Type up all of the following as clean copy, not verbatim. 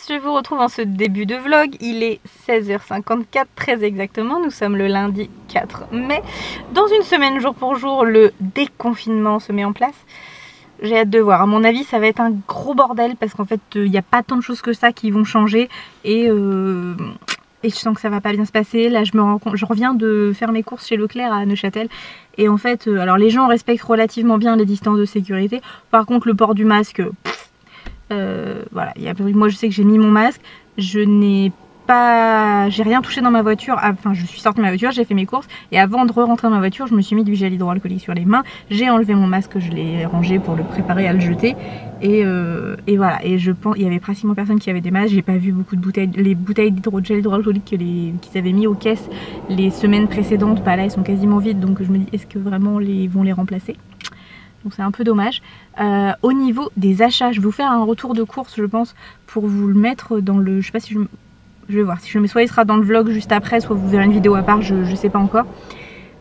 je vous retrouve en ce début de vlog. Il est 16h54 très exactement, nous sommes le lundi 4 mai. Dans une semaine jour pour jour, le déconfinement se met en place. J'ai hâte de voir, à mon avis ça va être un gros bordel parce qu'en fait il n'y a pas tant de choses que ça qui vont changer et je sens que ça va pas bien se passer. Là je reviens de faire mes courses chez Leclerc à Neuchâtel et en fait alors les gens respectent relativement bien les distances de sécurité. Par contre le port du masque, voilà, moi je sais que j'ai mis mon masque, j'ai rien touché dans ma voiture, enfin je suis sortie de ma voiture, j'ai fait mes courses et avant de rentrer dans ma voiture je me suis mis du gel hydroalcoolique sur les mains, j'ai enlevé mon masque, je l'ai rangé pour le préparer à le jeter et voilà, et je pense il y avait pratiquement personne qui avait des masques, j'ai pas vu beaucoup de bouteilles, les bouteilles de gel hydroalcoolique qu'ils avaient mis aux caisses les semaines précédentes, bah là elles sont quasiment vides donc je me dis est-ce que vraiment ils vont les remplacer? Donc c'est un peu dommage. Au niveau des achats, je vais vous faire un retour de course je pense pour vous le mettre dans le... Je sais pas si je vais voir si je le mets, soit il sera dans le vlog juste après, soit vous verrez une vidéo à part, je sais pas encore.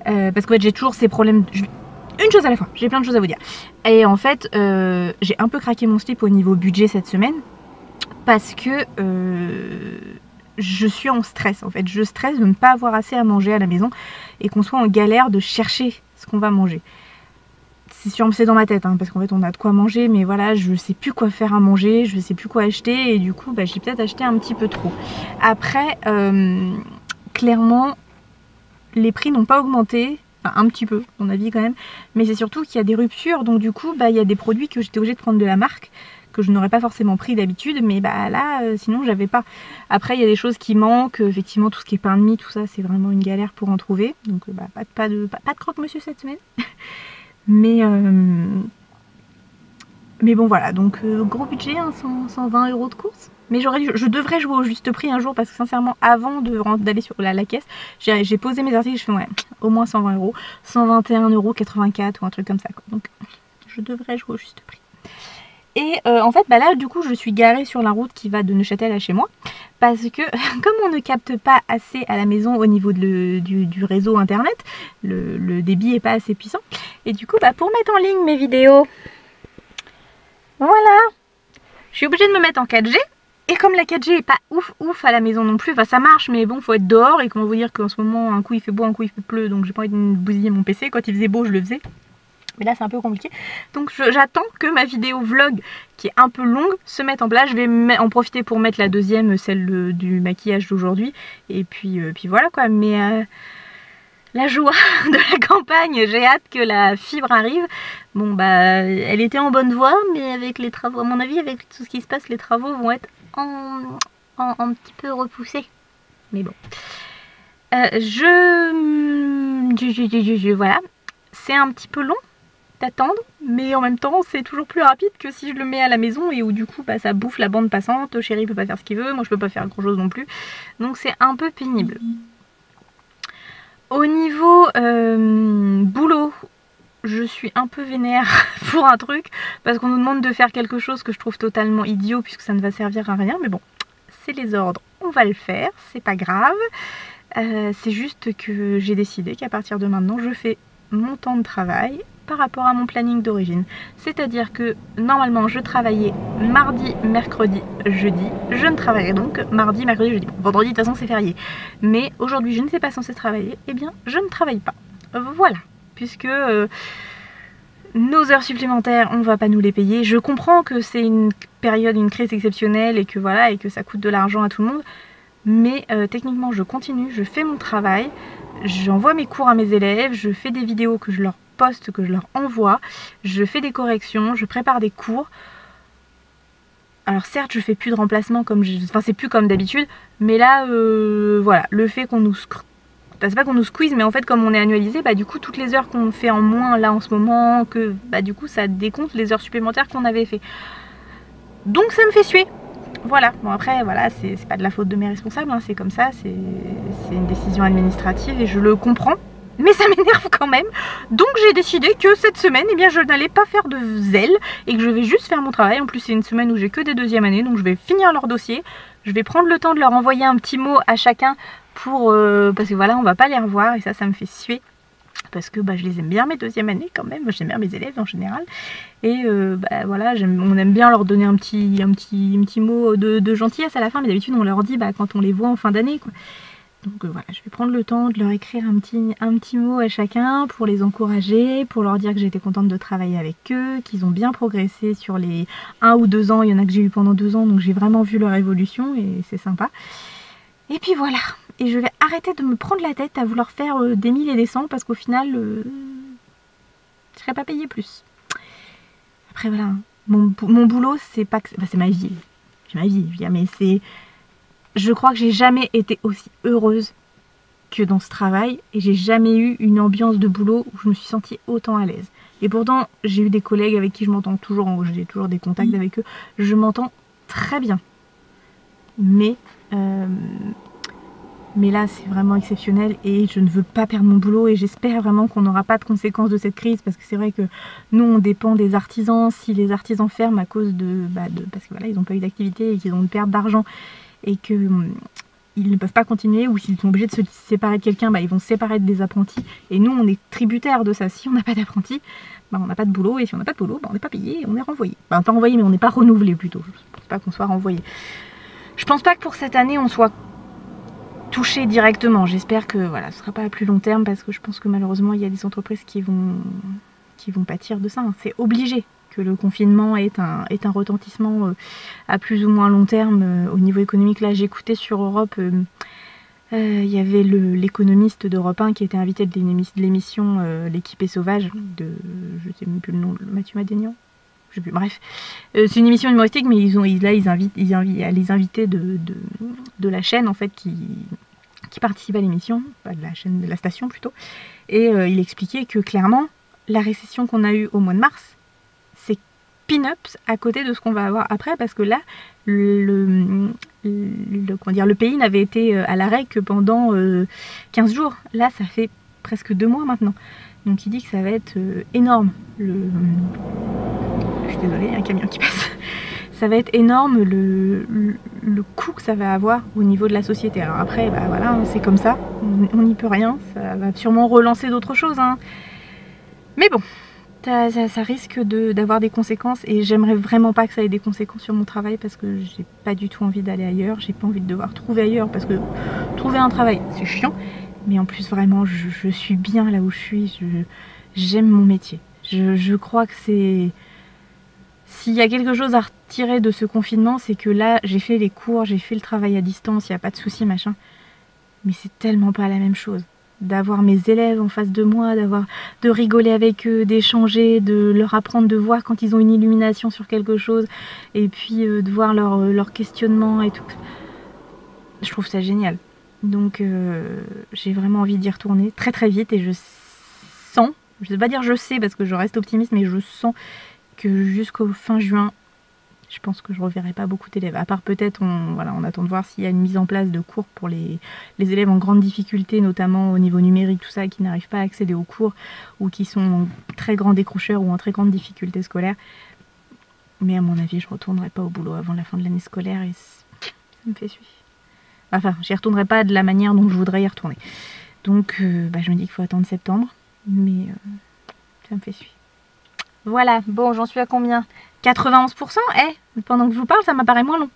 Parce qu'en fait j'ai toujours ces problèmes... Une chose à la fois, j'ai plein de choses à vous dire. Et en fait j'ai un peu craqué mon slip au niveau budget cette semaine. Parce que je suis en stress en fait. Je stresse de ne pas avoir assez à manger à la maison et qu'on soit en galère de chercher ce qu'on va manger. C'est dans ma tête hein, parce qu'en fait on a de quoi manger mais voilà je sais plus quoi faire à manger, je sais plus quoi acheter et du coup bah, j'ai peut-être acheté un petit peu trop. Après clairement les prix n'ont pas augmenté, enfin un petit peu à mon avis quand même, mais c'est surtout qu'il y a des ruptures donc du coup bah, il y a des produits que j'étais obligée de prendre de la marque que je n'aurais pas forcément pris d'habitude mais bah là sinon j'avais pas. Après il y a des choses qui manquent, effectivement tout ce qui est pain de mie tout ça c'est vraiment une galère pour en trouver donc bah, pas de croque-monsieur cette semaine. Mais bon voilà, donc gros budget, hein, 120 € de course. Mais je devrais jouer au juste prix un jour parce que sincèrement avant d'aller sur la caisse, j'ai posé mes articles, je fais ouais, au moins 120 €, 121,84 € ou un truc comme ça quoi. Donc je devrais jouer au juste prix. Et en fait bah là du coup je suis garée sur la route qui va de Neuchâtel à chez moi. Parce que comme on ne capte pas assez à la maison au niveau du réseau internet, le débit est pas assez puissant. Et du coup bah, pour mettre en ligne mes vidéos, voilà, je suis obligée de me mettre en 4G. Et comme la 4G est pas ouf à la maison non plus, enfin ça marche mais bon faut être dehors. Et comment vous dire qu'en ce moment un coup il fait beau, un coup il fait pleut. Donc j'ai pas envie de bousiller mon PC, quand il faisait beau je le faisais. Mais là c'est un peu compliqué. Donc j'attends que ma vidéo vlog qui est un peu longue se mette en place. Je vais en profiter pour mettre la deuxième, celle du maquillage d'aujourd'hui. Et puis voilà quoi. Mais la joie de la campagne, j'ai hâte que la fibre arrive. Bon bah elle était en bonne voie mais avec les travaux, à mon avis avec tout ce qui se passe, les travaux vont être un petit peu repoussés. Mais bon. Voilà. C'est un petit peu long d'attendre mais en même temps c'est toujours plus rapide que si je le mets à la maison et où du coup bah, ça bouffe la bande passante, Chéri peut pas faire ce qu'il veut, moi je peux pas faire grand chose non plus donc c'est un peu pénible. Au niveau boulot je suis un peu vénère pour un truc parce qu'on nous demande de faire quelque chose que je trouve totalement idiot puisque ça ne va servir à rien mais bon c'est les ordres, on va le faire, c'est pas grave. C'est juste que j'ai décidé qu'à partir de maintenant je fais mon temps de travail par rapport à mon planning d'origine. C'est-à-dire que normalement je travaillais mardi, mercredi, jeudi. Je ne travaillerai donc mardi, mercredi, jeudi. Bon, vendredi de toute façon c'est férié. Mais aujourd'hui je ne suis pas censée travailler. Eh bien je ne travaille pas. Voilà. Puisque nos heures supplémentaires on va pas nous les payer. Je comprends que c'est une période, une crise exceptionnelle et que voilà et que ça coûte de l'argent à tout le monde. Mais techniquement je continue, je fais mon travail. J'envoie mes cours à mes élèves, je fais des vidéos que je leur poste, que je leur envoie, je fais des corrections, je prépare des cours. Alors certes je fais plus de remplacement comme enfin c'est plus comme d'habitude, mais là voilà, le fait qu'on nous... c'est pas qu'on nous squeeze, mais en fait comme on est annualisé, bah du coup toutes les heures qu'on fait en moins là en ce moment, que bah du coup ça décompte les heures supplémentaires qu'on avait fait. Donc ça me fait suer. Voilà, bon après voilà, c'est pas de la faute de mes responsables, hein, c'est comme ça, c'est une décision administrative et je le comprends, mais ça m'énerve quand même. Donc j'ai décidé que cette semaine, eh bien je n'allais pas faire de zèle et que je vais juste faire mon travail. En plus c'est une semaine où j'ai que des deuxièmes années, donc je vais finir leur dossier, je vais prendre le temps de leur envoyer un petit mot à chacun pour parce que voilà, on va pas les revoir et ça me fait suer. parce que je les aime bien mes deuxième années quand même, j'aime bien mes élèves en général. Et voilà, on aime bien leur donner un petit mot de gentillesse à la fin, mais d'habitude on leur dit quand on les voit en fin d'année, quoi. Donc voilà, je vais prendre le temps de leur écrire un petit mot à chacun pour les encourager, pour leur dire que j'étais contente de travailler avec eux, qu'ils ont bien progressé sur les 1 ou 2 ans, il y en a que j'ai eu pendant 2 ans, donc j'ai vraiment vu leur évolution et c'est sympa. Et puis voilà, et je vais arrêter de me prendre la tête à vouloir faire des 1000 et des 100 parce qu'au final, je ne serai pas payée plus. Après voilà, mon boulot, c'est pas que c'est ma vie. C'est ma vie, mais c'est... Je crois que j'ai jamais été aussi heureuse que dans ce travail et j'ai jamais eu une ambiance de boulot où je me suis sentie autant à l'aise. Et pourtant, j'ai eu des collègues avec qui je m'entends toujours, j'ai toujours des contacts avec eux, je m'entends très bien. Mais là, c'est vraiment exceptionnel et je ne veux pas perdre mon boulot et j'espère vraiment qu'on n'aura pas de conséquences de cette crise parce que c'est vrai que nous, on dépend des artisans. Si les artisans ferment à cause parce que voilà, ils n'ont pas eu d'activité et qu'ils ont une perte d'argent et qu'ils ne peuvent pas continuer, ou s'ils sont obligés de se séparer de quelqu'un, ils vont se séparer des apprentis. Et nous, on est tributaires de ça. Si on n'a pas d'apprentis, on n'a pas de boulot. Et si on n'a pas de boulot, on n'est pas payé et on est renvoyé. Pas renvoyé, mais on n'est pas renouvelé plutôt. Je ne pense pas qu'on soit renvoyé. Je pense pas que pour cette année, on soit touché directement. J'espère que voilà, ce ne sera pas à plus long terme parce que je pense que malheureusement, il y a des entreprises qui vont pâtir de ça. C'est obligé que le confinement est un retentissement à plus ou moins long terme au niveau économique. Là, j'écoutais sur Europe, il y avait l'économiste d'Europe 1 qui était invité de l'émission L'équipe est sauvage, de, je sais même plus le nom, Mathieu Madénian. Je sais plus, bref. C'est une émission humoristique, mais ils invitent les invités de la chaîne en fait qui participent à l'émission, pas de la chaîne, de la station plutôt. Et il expliquait que clairement, la récession qu'on a eue au mois de mars, c'est pin-ups à côté de ce qu'on va avoir après, parce que là, le pays n'avait été à l'arrêt que pendant 15 jours. Là, ça fait presque 2 mois maintenant. Donc il dit que ça va être énorme. Je suis désolée, il y a un camion qui passe. Ça va être énorme le coût que ça va avoir au niveau de la société. Alors après, voilà, c'est comme ça, on n'y peut rien. Ça va sûrement relancer d'autres choses, hein. Mais bon, ça risque d'avoir des conséquences et j'aimerais vraiment pas que ça ait des conséquences sur mon travail parce que j'ai pas du tout envie d'aller ailleurs, j'ai pas envie de devoir trouver ailleurs parce que trouver un travail c'est chiant, mais en plus vraiment je suis bien là où je suis, j'aime mon métier. Je crois que c'est... S'il y a quelque chose à retirer de ce confinement, c'est que là j'ai fait les cours, j'ai fait le travail à distance, il n'y a pas de souci machin, mais c'est tellement pas la même chose. D'avoir mes élèves en face de moi, de rigoler avec eux, d'échanger, de leur apprendre de voir quand ils ont une illumination sur quelque chose, et puis de voir leur questionnement et tout. Je trouve ça génial. Donc j'ai vraiment envie d'y retourner très très vite et je sens, je ne vais pas dire je sais parce que je reste optimiste, mais je sens que jusqu'au fin juin, je pense que je ne reverrai pas beaucoup d'élèves. À part peut-être, on attend de voir s'il y a une mise en place de cours pour les élèves en grande difficulté, notamment au niveau numérique, tout ça, qui n'arrivent pas à accéder aux cours ou qui sont en très grand décrocheur ou en très grande difficulté scolaire. Mais à mon avis, je ne retournerai pas au boulot avant la fin de l'année scolaire et ça me fait suivre. Enfin, j'y retournerai pas de la manière dont je voudrais y retourner. Donc, je me dis qu'il faut attendre septembre, mais ça me fait suivre. Voilà, bon, j'en suis à combien ? 91%. Pendant que je vous parle, ça m'apparaît moins long.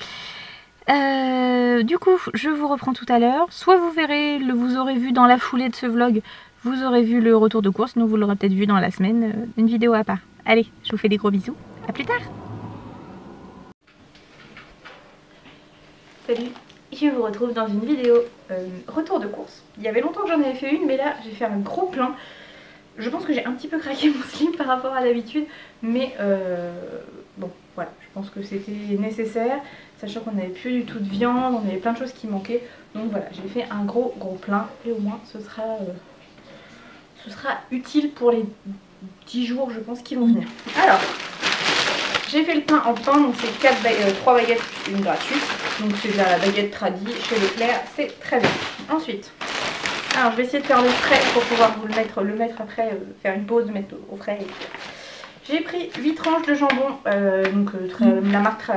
Du coup, je vous reprends tout à l'heure. Soit vous aurez vu dans la foulée de ce vlog, vous aurez vu le retour de course, sinon vous l'aurez peut-être vu dans la semaine, une vidéo à part. Allez, je vous fais des gros bisous. À plus tard. Salut, je vous retrouve dans une vidéo retour de course. Il y avait longtemps que j'en avais fait une, mais là, j'ai fait un gros plein. Je pense que j'ai un petit peu craqué mon slip par rapport à d'habitude, mais bon, voilà, je pense que c'était nécessaire, sachant qu'on n'avait plus du tout de viande, on avait plein de choses qui manquaient, donc voilà, j'ai fait un gros plein, et au moins ce sera utile pour les 10 jours, je pense, qui vont venir. Alors, j'ai fait le pain en pain, donc c'est 3 baguettes, une gratuite, donc c'est de la baguette tradie chez Leclerc, c'est très bien. Ensuite... Alors je vais essayer de faire le frais pour pouvoir vous le mettre après, faire une pause, mettre au frais. J'ai pris 8 tranches de jambon, la marque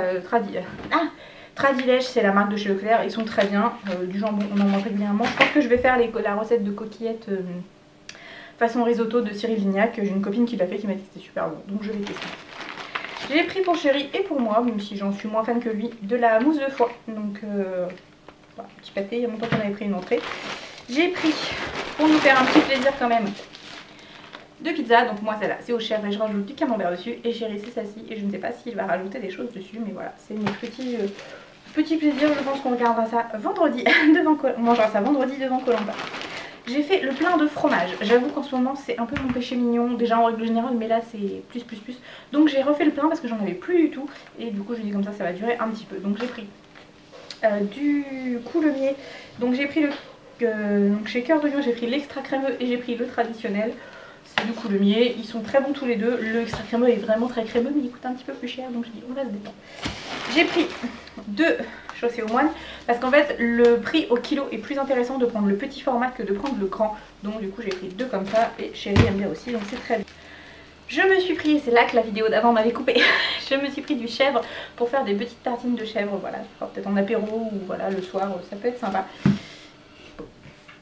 Tradilège, c'est la marque de chez Leclerc, ils sont très bien. Du jambon, on en mange régulièrement. Je pense que je vais faire la recette de coquillettes façon risotto de Cyril Lignac. J'ai une copine qui l'a fait qui m'a dit que c'était super bon, donc je vais tester. J'ai pris pour Chéri et pour moi, même si j'en suis moins fan que lui, de la mousse de foie. Donc voilà, petit pâté, il y a longtemps qu'on avait pris une entrée. J'ai pris, pour nous faire un petit plaisir quand même, de pizza. Donc moi celle-là c'est au chèvre et je rajoute du camembert dessus. Et Chéri c'est celle-ci et je ne sais pas s'il va rajouter des choses dessus, mais voilà, c'est mon petit plaisir. Je pense qu'on regardera ça vendredi devant on mangera ça vendredi devant Koh-Lanta. J'ai fait le plein de fromage. J'avoue qu'en ce moment c'est un peu mon péché mignon, déjà en règle générale, mais là c'est plus. Donc j'ai refait le plein parce que j'en avais plus du tout. Et du coup je dis comme ça va durer un petit peu. Donc j'ai pris du coulommiers. Donc j'ai pris donc chez Cœur d'Oignon j'ai pris l'extra crémeux et j'ai pris le traditionnel. C'est du coulommiers, ils sont très bons tous les deux. Le extra crémeux est vraiment très crémeux mais il coûte un petit peu plus cher, donc je dis on va se détendre. J'ai pris 2 chaussées aux moines parce qu'en fait le prix au kilo est plus intéressant de prendre le petit format que de prendre le grand. Donc du coup j'ai pris 2 comme ça et Chéri aime bien aussi, donc c'est très bien. Je me suis pris, c'est là que la vidéo d'avant m'avait coupé, je me suis pris du chèvre pour faire des petites tartines de chèvre, voilà, peut-être en apéro ou voilà le soir, ça peut être sympa.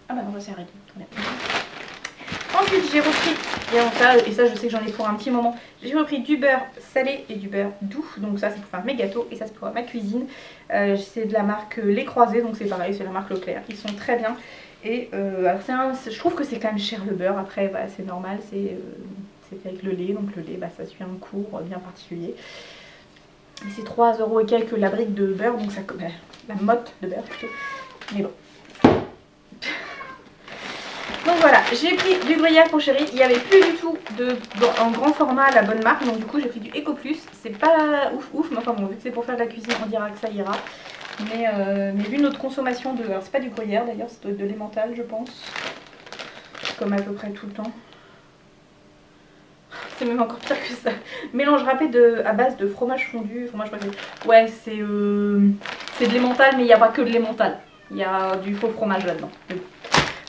Ah bah non, c'est arrêté. Ensuite j'ai repris, et ça je sais que j'en ai pour un petit moment, j'ai repris du beurre salé et du beurre doux. Donc ça c'est pour faire mes gâteaux et ça c'est pour ma cuisine. C'est de la marque Les Croisés, donc c'est pareil, c'est la marque Leclerc, ils sont très bien. Et alors je trouve que c'est quand même cher le beurre, après bah, c'est normal, c'est fait avec le lait, donc le lait bah, ça suit un cours bien particulier. Et c'est 3 € et quelques la brique de beurre, donc ça la motte de beurre plutôt, mais bon. Donc voilà, j'ai pris du gruyère pour Chéri, il n'y avait plus du tout en grand format la bonne marque, donc du coup j'ai pris du Eco Plus. C'est pas ouf, mais enfin bon, vu que c'est pour faire de la cuisine, on dira que ça ira. Mais vu notre consommation de... Alors c'est pas du gruyère d'ailleurs, c'est de l'emmental je pense, comme à peu près tout le temps. C'est même encore pire que ça. Mélange râpé à base de fromage fondu, fromage râpé. Ouais, c'est de l'emmental, mais il n'y a pas que de l'emmental. Il y a du faux fromage là-dedans.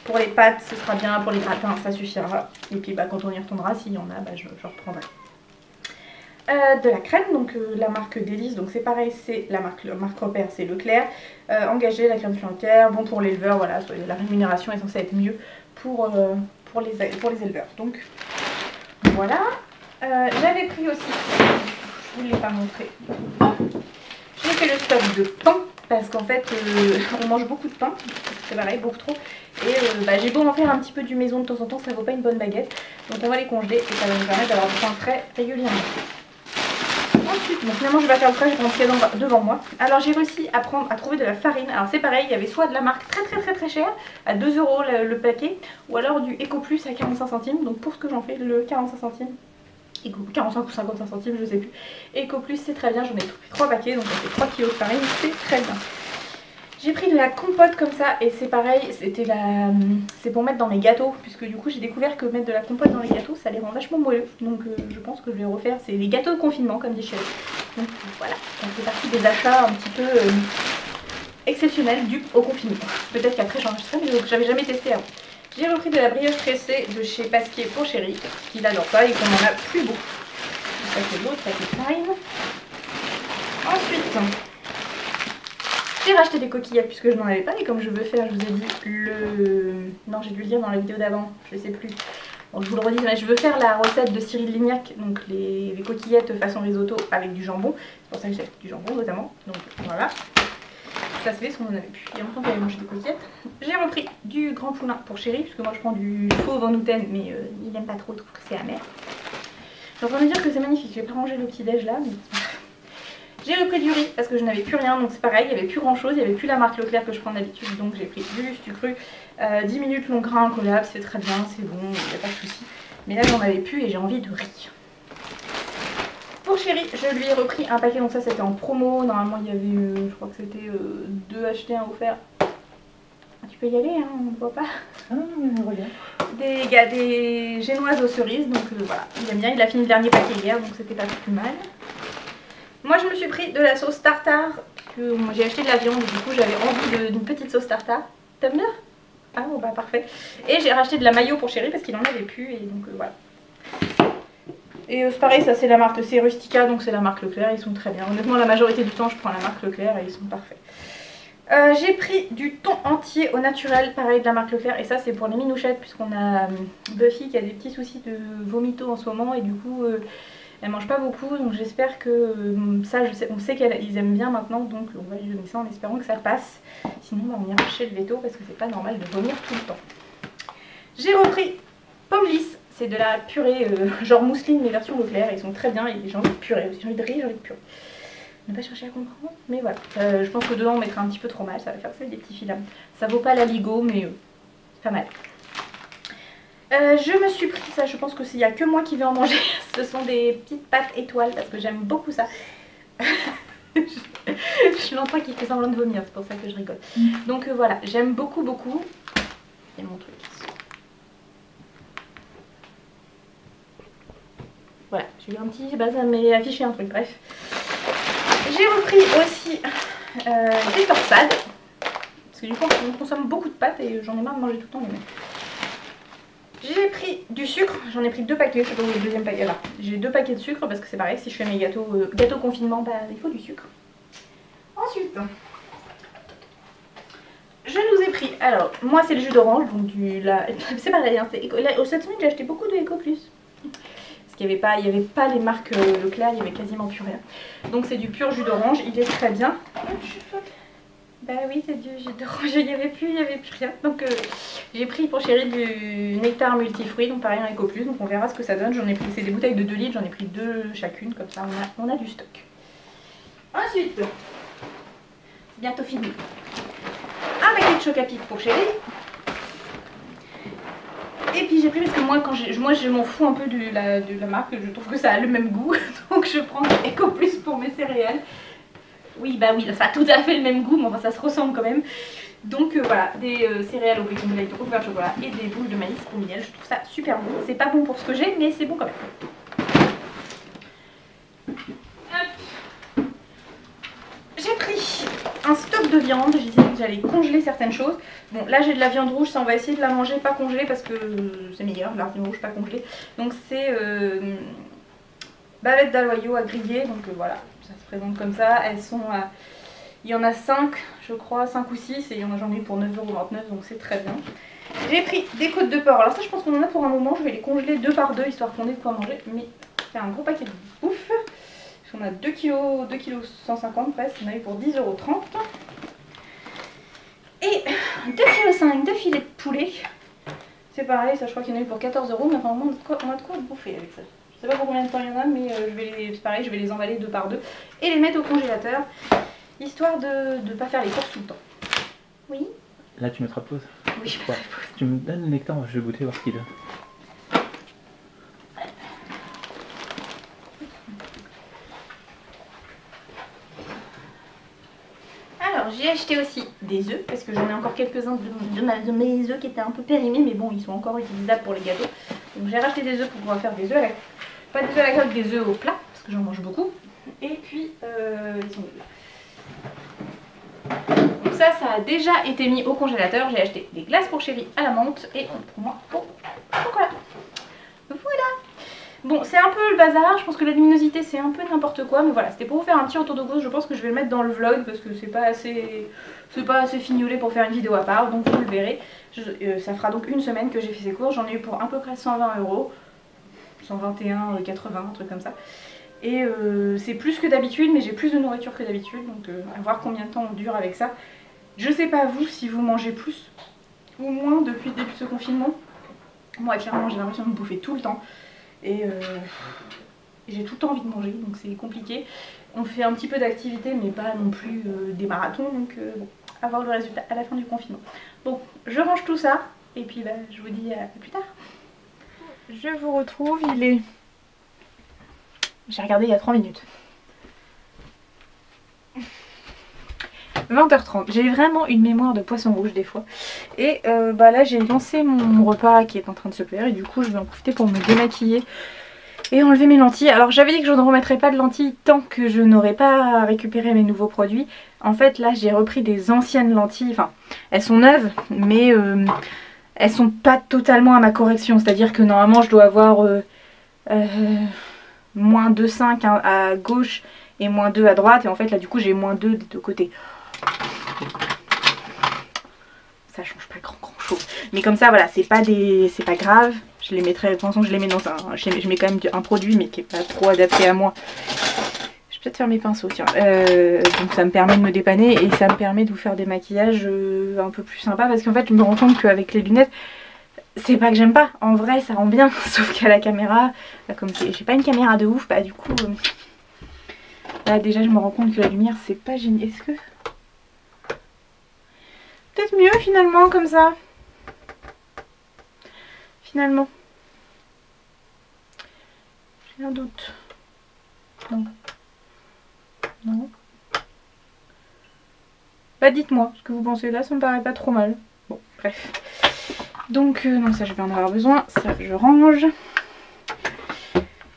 Pour les pâtes, ce sera bien. Pour les gratins, ça suffira. Et puis bah, quand on y retournera, s'il y en a, bah, je reprendrai. De la crème, donc la marque Délice, donc c'est pareil, c'est la marque repère, c'est Leclerc. Engagé, la crème supplémentaire, bon pour l'éleveur, voilà, la rémunération est censée être mieux pour les éleveurs. Donc voilà. J'avais pris aussi, je vous l'ai pas montré, j'ai fait le stock de pain. Parce qu'en fait, on mange beaucoup de pain, c'est pareil, beaucoup trop. Et bah, j'ai beau en faire un petit peu du maison de temps en temps, ça vaut pas une bonne baguette. Donc on va les congeler et ça va nous permettre d'avoir du pain frais régulièrement. Ensuite, bon, finalement je vais pas faire le frais, je vais prendre ce qu'il y a devant moi. Alors j'ai réussi à trouver de la farine. Alors c'est pareil, il y avait soit de la marque très chère, à 2 € le paquet, ou alors du Eco Plus à 45 centimes. Donc pour ce que j'en fais, le 45 centimes. 45 ou 55 centimes, je sais plus. Eco Plus c'est très bien, j'en ai trouvé 3 paquets, donc ça fait 3 kg de farine, c'est très bien. J'ai pris de la compote comme ça et c'est pareil, c'est pour mettre dans mes gâteaux, puisque du coup j'ai découvert que mettre de la compote dans les gâteaux ça les rend vachement moelleux. Donc je pense que je vais refaire, c'est les gâteaux de confinement comme dit Chéri. Donc voilà, ça fait partie des achats un petit peu exceptionnels dus au confinement. Peut-être qu'après j'en achèterai, mais j'avais jamais testé avant. J'ai repris de la brioche pressée de chez Pasquier pour Chéri, parce qu'il adore ça et qu'on en a plus beaucoup. Ça c'est l'autre paquet de farine. Ensuite, j'ai racheté des coquillettes puisque je n'en avais pas et comme je veux faire, je vous ai dit non, j'ai dû le dire dans la vidéo d'avant, je sais plus. Bon, je vous le redis, mais je veux faire la recette de Cyril Lignac, donc les coquillettes façon risotto avec du jambon. C'est pour ça que j'ai du jambon notamment. Donc voilà. Ça se fait parce qu'on en avait plus. Il y a longtemps que j'avais mangé des coquillettes. J'ai repris du grand poulain pour Chéri, puisque moi je prends du fauve en gluten, mais il n'aime pas trop, il trouve que c'est amer. Je suis en train de me dire que c'est magnifique, je vais pas manger le petit déj là, mais... J'ai repris du riz parce que je n'avais plus rien, donc c'est pareil, il n'y avait plus grand chose, il n'y avait plus la marque Leclerc que je prends d'habitude, donc j'ai pris du stu cru, 10 minutes long grain incollable, c'est très bien, c'est bon, il n'y a pas de souci. Mais là j'en avais plus et j'ai envie de riz. Pour Chéri, je lui ai repris un paquet, donc ça c'était en promo, normalement il y avait, je crois que c'était 2 achetés, 1 offert. Tu peux y aller, hein, on ne voit pas. Ah, regarde. Des génoises aux cerises, donc voilà, il aime bien, il a fini le dernier paquet hier, donc c'était pas plus mal. Moi je me suis pris de la sauce tartare, que j'ai acheté de la viande, du coup j'avais envie d'une petite sauce tartare. T'aimes bien? Ah bon bah parfait. Et j'ai racheté de la mayo pour Chéri parce qu'il en avait plus et donc voilà. Et c'est pareil, ça c'est la marque, c'est Rustica, donc c'est la marque Leclerc, ils sont très bien. Honnêtement la majorité du temps je prends la marque Leclerc et ils sont parfaits. J'ai pris du thon entier au naturel, pareil de la marque Leclerc, et ça c'est pour les minouchettes puisqu'on a Buffy qui a des petits soucis de vomito en ce moment et du coup elle mange pas beaucoup, donc j'espère que ça, on sait qu'ils aiment bien maintenant, donc on va lui donner ça en espérant que ça passe. Sinon on ira chez le veto parce que c'est pas normal de vomir tout le temps. J'ai repris pommes lisses, c'est de la purée genre mousseline mais version Leclerc, ils sont très bien et j'ai envie de purée aussi, j'ai envie de riz, j'ai envie de purée. Ne pas chercher à comprendre, mais voilà. Je pense que dedans on mettra un petit peu trop mal, ça va faire ça des petits filaments. Ça vaut pas la Ligo, mais pas mal. Je me suis pris ça, je pense qu'il n'y a que moi qui vais en manger. Ce sont des petites pâtes étoiles parce que j'aime beaucoup ça. Je l'entends qui fait semblant de vomir, c'est pour ça que je rigole. Donc voilà, j'aime beaucoup. C'est mon truc. Voilà, j'ai eu un petit, bah ça m'est affiché un truc, bref. J'ai repris aussi des torsades. Parce que du coup on consomme beaucoup de pâtes et j'en ai marre de manger tout le temps les mêmes. J'ai pris du sucre, j'en ai pris 2 paquets, je sais pas où est le deuxième paquet là. J'ai 2 paquets de sucre parce que c'est pareil, si je fais mes gâteaux confinement, bah il faut du sucre. Ensuite, je nous ai pris, alors moi c'est le jus d'orange, donc c'est pareil, hein, cette semaine j'ai acheté beaucoup de Eco Plus. Parce qu'il n'y avait pas les marques Leclerc, il y avait quasiment plus rien. Donc c'est du pur jus d'orange, il est très bien. Bah oui, c'est du jus d'orange, il n'y avait plus rien. Donc j'ai pris pour chérie du nectar multifruits, donc pareil en Eco Plus, donc on verra ce que ça donne. J'en ai pris, c'est des bouteilles de 2 litres, j'en ai pris 2 chacune, comme ça on a du stock. Ensuite, c'est bientôt fini. Un paquet de Chocapic pour chérie. Et puis j'ai pris parce que moi je m'en fous un peu de la marque, je trouve que ça a le même goût, donc je prends Eco Plus pour mes céréales. Oui bah oui, ça a tout à fait le même goût, mais enfin ça se ressemble quand même. Donc voilà, des céréales au baking light recouvert de chocolat et des boules de maïs au miel, je trouve ça super bon. C'est pas bon pour ce que j'ai, mais c'est bon quand même. J'ai pris un stock de viande, je disais que j'allais congeler certaines choses. Bon là j'ai de la viande rouge, ça on va essayer de la manger pas congelée parce que c'est meilleur, la viande rouge pas congelée. Donc c'est bavettes d'aloyau à griller, donc voilà, ça se présente comme ça. Elles sont à... Il y en a 5 je crois, 5 ou 6 et j'en ai eu pour 9,29 € donc c'est très bien. J'ai pris des côtes de porc, alors ça je pense qu'on en a pour un moment, je vais les congeler 2 par 2 histoire qu'on ait de quoi manger. Mais c'est un gros paquet de bouffe. On a 2 kg 150 presque, on a eu pour 10,30 €. Et 2,5 kg de filets de poulet. C'est pareil, ça je crois qu'il y en a eu pour 14 €, mais enfin on a de quoi bouffer avec ça. Je sais pas pour combien de temps il y en a, mais c'est pareil, je vais les emballer 2 par 2 et les mettre au congélateur, histoire de ne pas faire les courses tout le temps. Oui. Là tu mettras pause. Oui, je mettrai pause. Tu me donnes le nectar, je vais goûter voir ce qu'il donne. J'ai acheté aussi des œufs parce que j'en ai encore quelques-uns de mes œufs qui étaient un peu périmés, mais bon ils sont encore utilisables pour les gâteaux. Donc j'ai racheté des œufs pour pouvoir faire des œufs à la... pas des œufs à la coque, des œufs au plat parce que j'en mange beaucoup. Et puis ils sont là. Donc ça a déjà été mis au congélateur. J'ai acheté des glaces pour chérie à la menthe et pour moi au chocolat. Voilà. Bon, c'est un peu le bazar, je pense que la luminosité c'est un peu n'importe quoi, mais voilà, c'était pour vous faire un petit retour de course. Je pense que je vais le mettre dans le vlog parce que c'est pas assez fignolé pour faire une vidéo à part, donc vous le verrez. Ça fera donc une semaine que j'ai fait ces courses, j'en ai eu pour à peu près 120 €, 121,80 €, un truc comme ça. Et c'est plus que d'habitude, mais j'ai plus de nourriture que d'habitude, donc à voir combien de temps on dure avec ça. Je sais pas vous si vous mangez plus ou moins depuis le début de ce confinement. Moi clairement j'ai l'impression de me bouffer tout le temps. Et j'ai tout le temps envie de manger, donc c'est compliqué. On fait un petit peu d'activité, mais pas non plus des marathons, donc bon, à voir le résultat à la fin du confinement. Bon, je range tout ça, et puis bah, je vous dis à plus tard. Je vous retrouve, il est... J'ai regardé il y a 3 minutes. 20h30, j'ai vraiment une mémoire de poisson rouge des fois. Et bah là j'ai lancé mon repas qui est en train de se faire et du coup je vais en profiter pour me démaquiller et enlever mes lentilles. Alors j'avais dit que je ne remettrais pas de lentilles tant que je n'aurais pas récupéré mes nouveaux produits. En fait là j'ai repris des anciennes lentilles, enfin elles sont neuves mais elles sont pas totalement à ma correction. C'est à dire que normalement je dois avoir moins 2,5 à gauche et moins 2 à droite et en fait là du coup j'ai moins 2 des deux côtés. ça change pas grand chose. Mais comme ça voilà, c'est pas grave. Je les mettrai, de toute façon je les mets dans un... Je mets quand même un produit mais qui est pas trop adapté à moi. Je vais peut-être faire mes pinceaux, tiens. Donc ça me permet de me dépanner et ça me permet de vous faire des maquillages un peu plus sympas. Parce qu'en fait je me rends compte qu'avec les lunettes, c'est pas que j'aime pas, en vrai ça rend bien. Sauf qu'à la caméra, comme j'ai pas une caméra de ouf, bah du coup... là déjà je me rends compte que la lumière c'est pas génial. Est-ce que... peut-être mieux finalement comme ça. Finalement. J'ai un doute. Non. Non. Bah dites-moi ce que vous pensez là, ça me paraît pas trop mal. Bon, bref. Donc non, ça je vais en avoir besoin. Ça je range.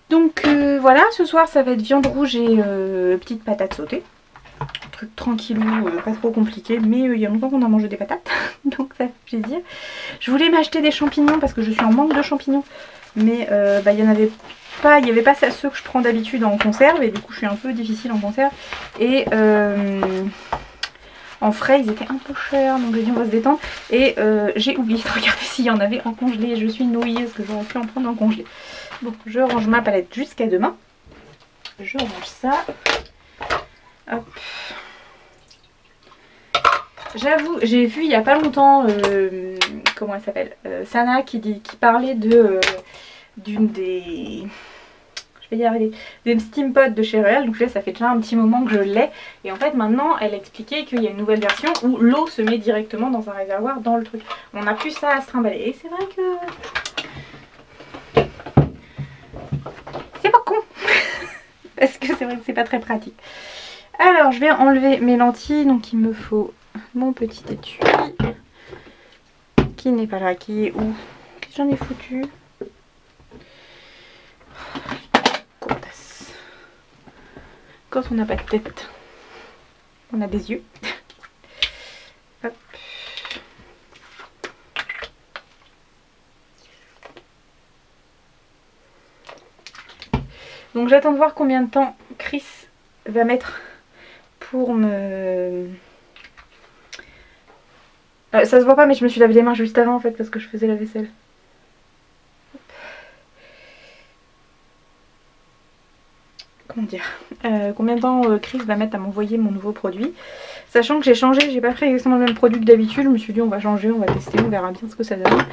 Donc voilà, ce soir ça va être viande rouge et petites patates sautées. Truc tranquillou, pas trop compliqué, mais il y a longtemps qu'on a mangé des patates, donc ça fait plaisir. Je voulais m'acheter des champignons parce que je suis en manque de champignons, mais il y en avait pas, il n'y avait pas ceux que je prends d'habitude en conserve, et du coup je suis un peu difficile en conserve. Et en frais ils étaient un peu chers, donc j'ai dit on va se détendre. Et j'ai oublié de regarder s'il y en avait en congelé, je suis nouillée parce que j'aurais pu en prendre en congelé. Bon, je range ma palette jusqu'à demain. Je range ça. Hop. J'avoue, j'ai vu il y a pas longtemps, comment elle s'appelle, Sana qui parlait d'une des, je vais y arriver, des Steam Pods de chez L'Oréal. Donc là ça fait déjà un petit moment que je l'ai. Et en fait maintenant elle expliquait qu'il y a une nouvelle version où l'eau se met directement dans un réservoir dans le truc. On n'a plus ça à se trimballer. Et c'est vrai que... c'est pas con. Parce que c'est vrai que c'est pas très pratique. Alors je vais enlever mes lentilles. Donc il me faut mon petit étui qui n'est pas là, qui est où? J'en ai foutu. Quand on n'a pas de tête, on a des yeux. Hop. Donc j'attends de voir combien de temps Chris va mettre pour me... ça se voit pas, mais je me suis lavé les mains juste avant en fait parce que je faisais la vaisselle. Comment dire, combien de temps Chris va mettre à m'envoyer mon nouveau produit, sachant que j'ai changé, j'ai pas pris exactement le même produit que d'habitude. Je me suis dit on va changer, on va tester, on verra bien ce que ça donne.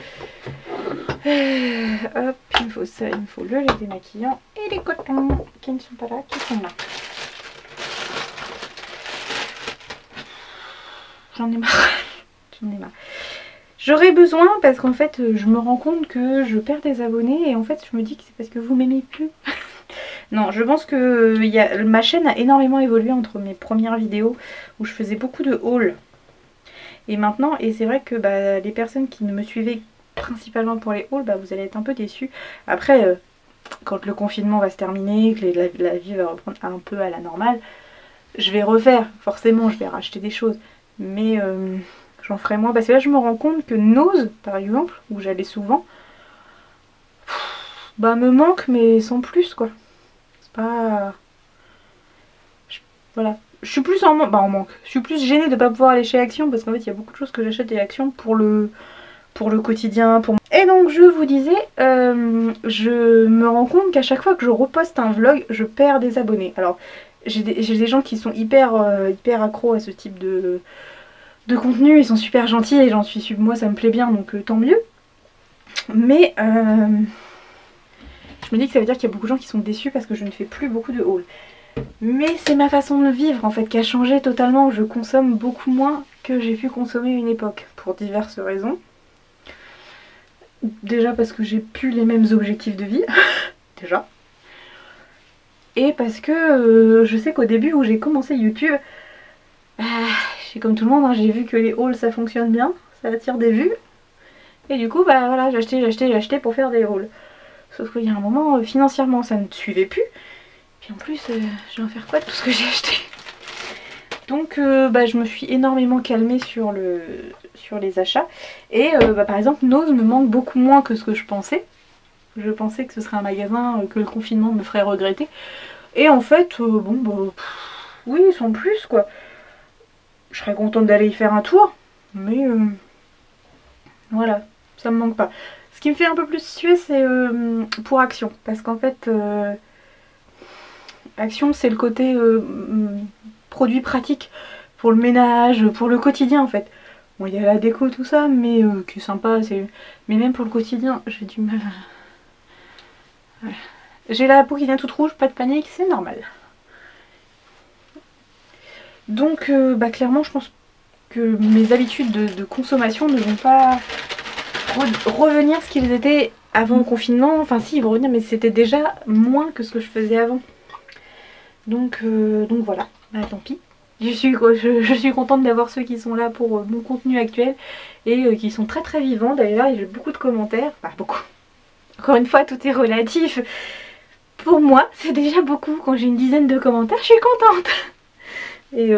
Hop, il me faut ça, il me faut le lait démaquillant et les cotons qui ne sont pas là, qui sont là. J'en ai marre. J'en ai marre. J'aurais besoin parce qu'en fait je me rends compte que je perds des abonnés et en fait je me dis que c'est parce que vous m'aimez plus. Non, je pense que ma chaîne a énormément évolué entre mes premières vidéos où je faisais beaucoup de hauls et maintenant, et c'est vrai que les personnes qui ne me suivaient principalement pour les hauls, vous allez être un peu déçus. Après, quand le confinement va se terminer, que la vie va reprendre un peu à la normale, je vais refaire, forcément je vais racheter des choses, mais j'en ferai moins parce que là je me rends compte que Nose, par exemple, où j'allais souvent, me manque mais sans plus quoi. Pas... Voilà. Je suis plus en manque. Je suis plus gênée de ne pas pouvoir aller chez Action parce qu'en fait il y a beaucoup de choses que j'achète chez Action pour le quotidien. Et donc je vous disais, je me rends compte qu'à chaque fois que je reposte un vlog, je perds des abonnés. Alors j'ai des gens qui sont hyper accros à ce type de contenu, ils sont super gentils et j'en suis sûre, moi ça me plaît bien donc tant mieux. Mais je me dis que ça veut dire qu'il y a beaucoup de gens qui sont déçus parce que je ne fais plus beaucoup de hauls. Mais c'est ma façon de vivre en fait qui a changé totalement. Je consomme beaucoup moins que j'ai pu consommer à une époque pour diverses raisons. Déjà parce que j'ai plus les mêmes objectifs de vie, déjà. Et parce que je sais qu'au début où j'ai commencé YouTube, j'ai comme tout le monde, j'ai vu que les hauls ça fonctionne bien, ça attire des vues. Et du coup voilà, j'ai acheté pour faire des hauls. Sauf qu'il y a un moment, financièrement, ça ne suivait plus. Puis en plus, je vais en faire quoi de tout ce que j'ai acheté? Donc, je me suis énormément calmée sur les achats. Et par exemple, Nose me manque beaucoup moins que ce que je pensais. Je pensais que ce serait un magasin que le confinement me ferait regretter. Et en fait, oui, sans plus quoi. Je serais contente d'aller y faire un tour. Mais Voilà, ça me manque pas. Ce qui me fait un peu plus suer, c'est pour Action. Parce qu'en fait, Action, c'est le côté produit pratique pour le ménage, pour le quotidien en fait. Bon, il y a la déco, tout ça, mais qui est sympa. Mais même pour le quotidien, j'ai du mal. Voilà. J'ai la peau qui vient toute rouge, pas de panique, c'est normal. Donc, clairement, je pense que mes habitudes de consommation ne vont pas revenir ce qu'ils étaient avant le confinement. Enfin, si, ils vont revenir, mais c'était déjà moins que ce que je faisais avant. Donc voilà, bah tant pis. Je suis contente d'avoir ceux qui sont là pour mon contenu actuel et qui sont très très vivants d'ailleurs. J'ai beaucoup de commentaires, enfin beaucoup. Encore une fois, tout est relatif. Pour moi, c'est déjà beaucoup. Quand j'ai une dizaine de commentaires, je suis contente. Et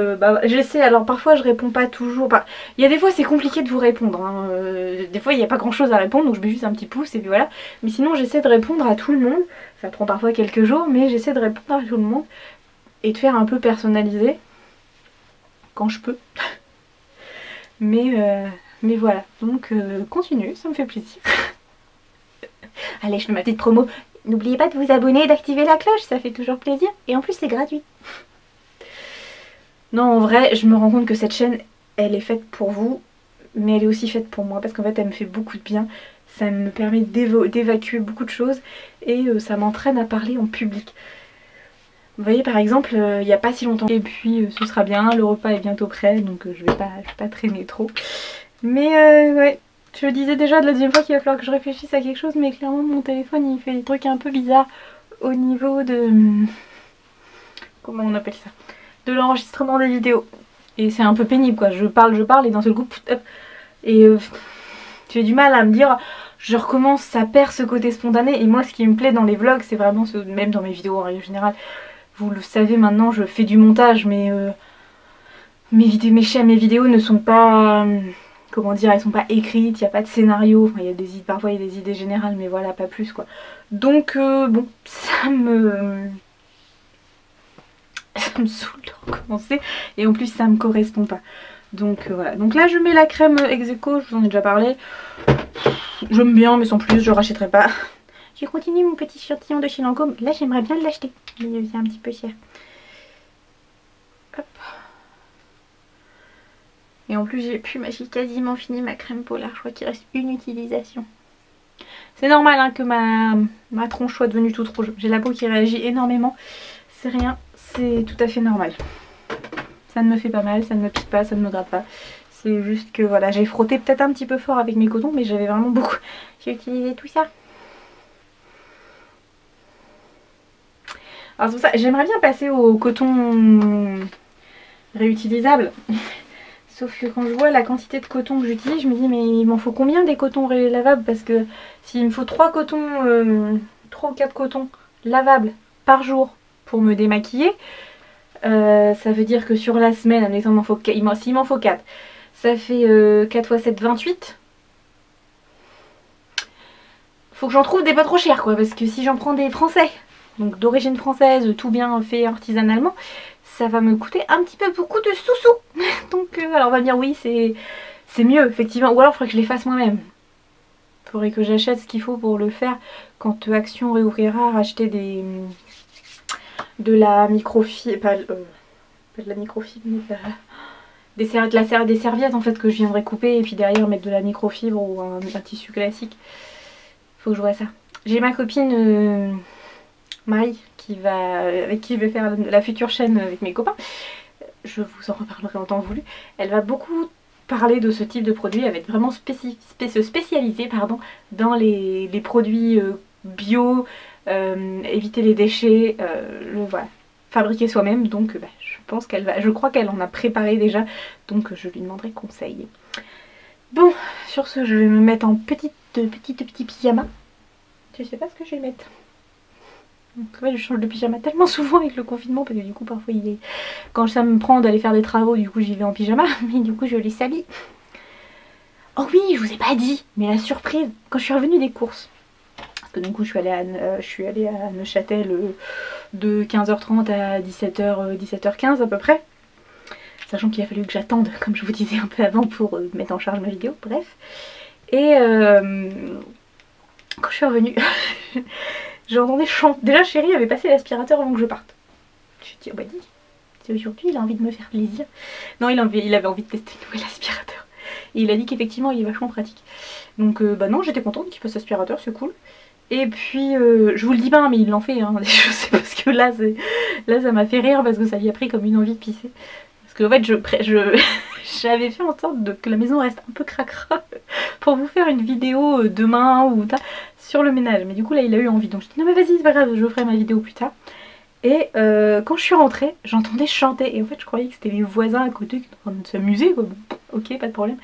j'essaie, alors parfois je réponds pas toujours. Il y a des fois c'est compliqué de vous répondre. Hein. Des fois il n'y a pas grand chose à répondre, donc je mets juste un petit pouce et puis voilà. Mais sinon j'essaie de répondre à tout le monde. Ça prend parfois quelques jours, mais j'essaie de répondre à tout le monde. Et de faire un peu personnalisé. Quand je peux. mais voilà. Donc continue, ça me fait plaisir. Allez, je fais ma petite promo. N'oubliez pas de vous abonner et d'activer la cloche, ça fait toujours plaisir. Et en plus c'est gratuit. Non, en vrai, je me rends compte que cette chaîne, elle est faite pour vous, mais elle est aussi faite pour moi, parce qu'en fait, elle me fait beaucoup de bien. Ça me permet d'évacuer beaucoup de choses, et ça m'entraîne à parler en public. Vous voyez, par exemple, il n'y a pas si longtemps, et puis ce sera bien, le repas est bientôt prêt, donc je vais pas traîner trop. Mais ouais, je disais déjà de la deuxième fois qu'il va falloir que je réfléchisse à quelque chose, mais clairement, mon téléphone, il fait des trucs un peu bizarres au niveau de... Comment on appelle ça ? De l'enregistrement des vidéos. Et c'est un peu pénible quoi, je parle et d'un seul coup, hop, et j'ai du mal à me dire, je recommence, ça perd ce côté spontané. Et moi ce qui me plaît dans les vlogs, c'est vraiment, même dans mes vidéos en règle générale, vous le savez maintenant, je fais du montage, mais mes vidéos ne sont pas, comment dire, elles sont pas écrites, il n'y a pas de scénario, enfin, parfois il y a des idées générales, mais voilà, pas plus quoi. Donc bon, ça me saoule de recommencer et en plus ça me correspond pas, donc voilà. Donc là je mets la crème Ex-Aequo, je vous en ai déjà parlé, j'aime bien mais sans plus, je rachèterai pas. Je continue mon petit échantillon de chez Lancôme, là j'aimerais bien l'acheter mais c'est un petit peu cher. Hop. Et en plus j'ai quasiment fini ma crème polaire, je crois qu'il reste une utilisation. C'est normal hein, que ma tronche soit devenue toute rouge, j'ai la peau qui réagit énormément, c'est rien. C'est tout à fait normal. Ça ne me fait pas mal, ça ne me pique pas, ça ne me gratte pas. C'est juste que voilà, j'ai frotté peut-être un petit peu fort avec mes cotons, mais j'avais vraiment beaucoup. J'ai utilisé tout ça. Alors c'est pour ça, j'aimerais bien passer au coton réutilisable. Sauf que quand je vois la quantité de coton que j'utilise, je me dis mais il m'en faut combien des cotons lavables? Parce que s'il me faut 3 ou 4 cotons lavables par jour pour me démaquiller, ça veut dire que sur la semaine, admettons, s'il m'en faut 4, ça fait 4 x 7, 28. Faut que j'en trouve des pas trop chers quoi, parce que si j'en prends des français, donc d'origine française, tout bien fait artisanalement, ça va me coûter un petit peu beaucoup de sous-sous. Donc alors on va me dire oui, c'est mieux effectivement, ou alors il faudrait que je les fasse moi-même. Il faudrait que j'achète ce qu'il faut pour le faire quand Action réouvrira, racheter de la microfibre, pas de la microfibre, mais des serviettes en fait que je viendrai couper et puis derrière mettre de la microfibre ou un tissu classique. Faut que je vois ça. J'ai ma copine Marie avec qui je vais faire la future chaîne avec mes copains. Je vous en reparlerai en temps voulu. Elle va beaucoup parler de ce type de produit, elle va être vraiment spécialisée dans les produits bio, éviter les déchets, voilà, fabriquer soi-même. Donc je crois qu'elle en a préparé déjà, donc je lui demanderai conseil. Bon, sur ce, je vais me mettre en petit pyjama. Je sais pas ce que je vais mettre. Donc, ouais, je change de pyjama tellement souvent avec le confinement parce que du coup parfois quand ça me prend d'aller faire des travaux, du coup j'y vais en pyjama, mais du coup je les salis. Oh oui, je vous ai pas dit, mais la surprise, quand je suis revenue des courses, parce que du coup je suis allée à Neuchâtel de 15h30 à 17h15 à peu près, sachant qu'il a fallu que j'attende, comme je vous disais un peu avant, pour mettre en charge ma vidéo, bref. Et quand je suis revenue, j'entendais chanter. Déjà Chéri avait passé l'aspirateur avant que je parte. Je me suis dit, oh bah dis, c'est aujourd'hui, il a envie de me faire plaisir. Non, il avait envie de tester le nouvel aspirateur. Et il a dit qu'effectivement il est vachement pratique. Donc bah non, j'étais contente qu'il fasse l'aspirateur, c'est cool. Et puis je vous le dis pas, mais il l'en fait hein, des choses, parce que là ça m'a fait rire parce que ça lui a pris comme une envie de pisser. Parce que en fait j'avais fait en sorte que la maison reste un peu cracra pour vous faire une vidéo demain ou sur le ménage. Mais du coup là il a eu envie, donc je dis non mais vas-y c'est pas grave, je ferai ma vidéo plus tard. Et quand je suis rentrée, j'entendais chanter et en fait je croyais que c'était les voisins à côté qui étaient en train de s'amuser quoi. Bon, ok, pas de problème.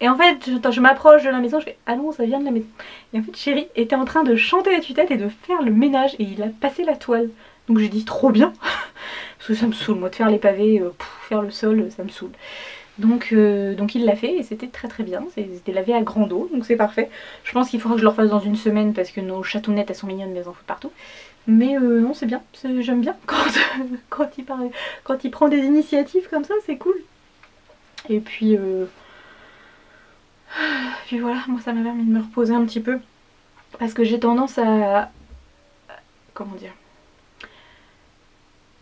Et en fait, je m'approche de la maison, je fais ah non, ça vient de la maison. Et en fait, Chéri était en train de chanter à tue-tête et de faire le ménage et il a passé la toile. Donc j'ai dit trop bien, parce que ça me saoule, moi de faire les pavés, faire le sol, ça me saoule. Donc il l'a fait et c'était très très bien, c'était lavé à grande eau, donc c'est parfait. Je pense qu'il faudra que je le refasse dans une semaine parce que nos chatounettes elles sont mignonnes, mais elles en foutent partout. Mais non, c'est bien, j'aime bien quand il prend des initiatives comme ça, c'est cool. Et puis voilà, moi ça m'a permis de me reposer un petit peu. Parce que j'ai tendance à... Comment dire,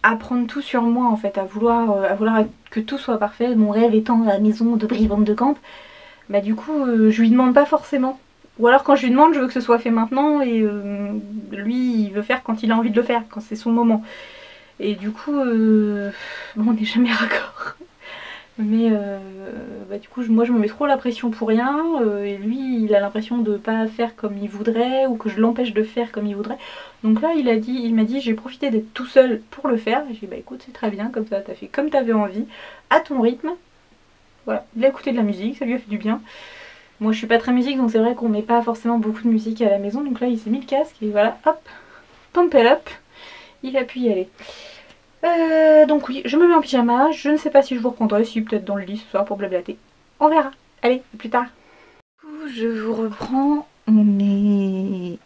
à prendre tout sur moi en fait, à vouloir que tout soit parfait. Mon rêve étant la maison de Brie Van de Camp. Bah du coup, je lui demande pas forcément. Ou alors quand je lui demande, je veux que ce soit fait maintenant et lui, il veut faire quand il a envie de le faire, quand c'est son moment. Et du coup, bon, on n'est jamais raccord. Mais bah, du coup moi je me mets trop la pression pour rien et lui il a l'impression de pas faire comme il voudrait ou que je l'empêche de faire comme il voudrait. Donc là il m'a dit j'ai profité d'être tout seul pour le faire. Et j'ai dit bah écoute c'est très bien, comme ça t'as fait comme t'avais envie, à ton rythme. Voilà, il a écouté de la musique, ça lui a fait du bien. Moi je suis pas très musique donc c'est vrai qu'on met pas forcément beaucoup de musique à la maison. Donc là il s'est mis le casque et voilà hop, pump it up, il a pu y aller. Donc oui, je me mets en pyjama, je ne sais pas si je vous reprendrai, si peut-être dans le lit ce soir pour blablater. On verra. Allez, à plus tard. Du coup, je vous reprends.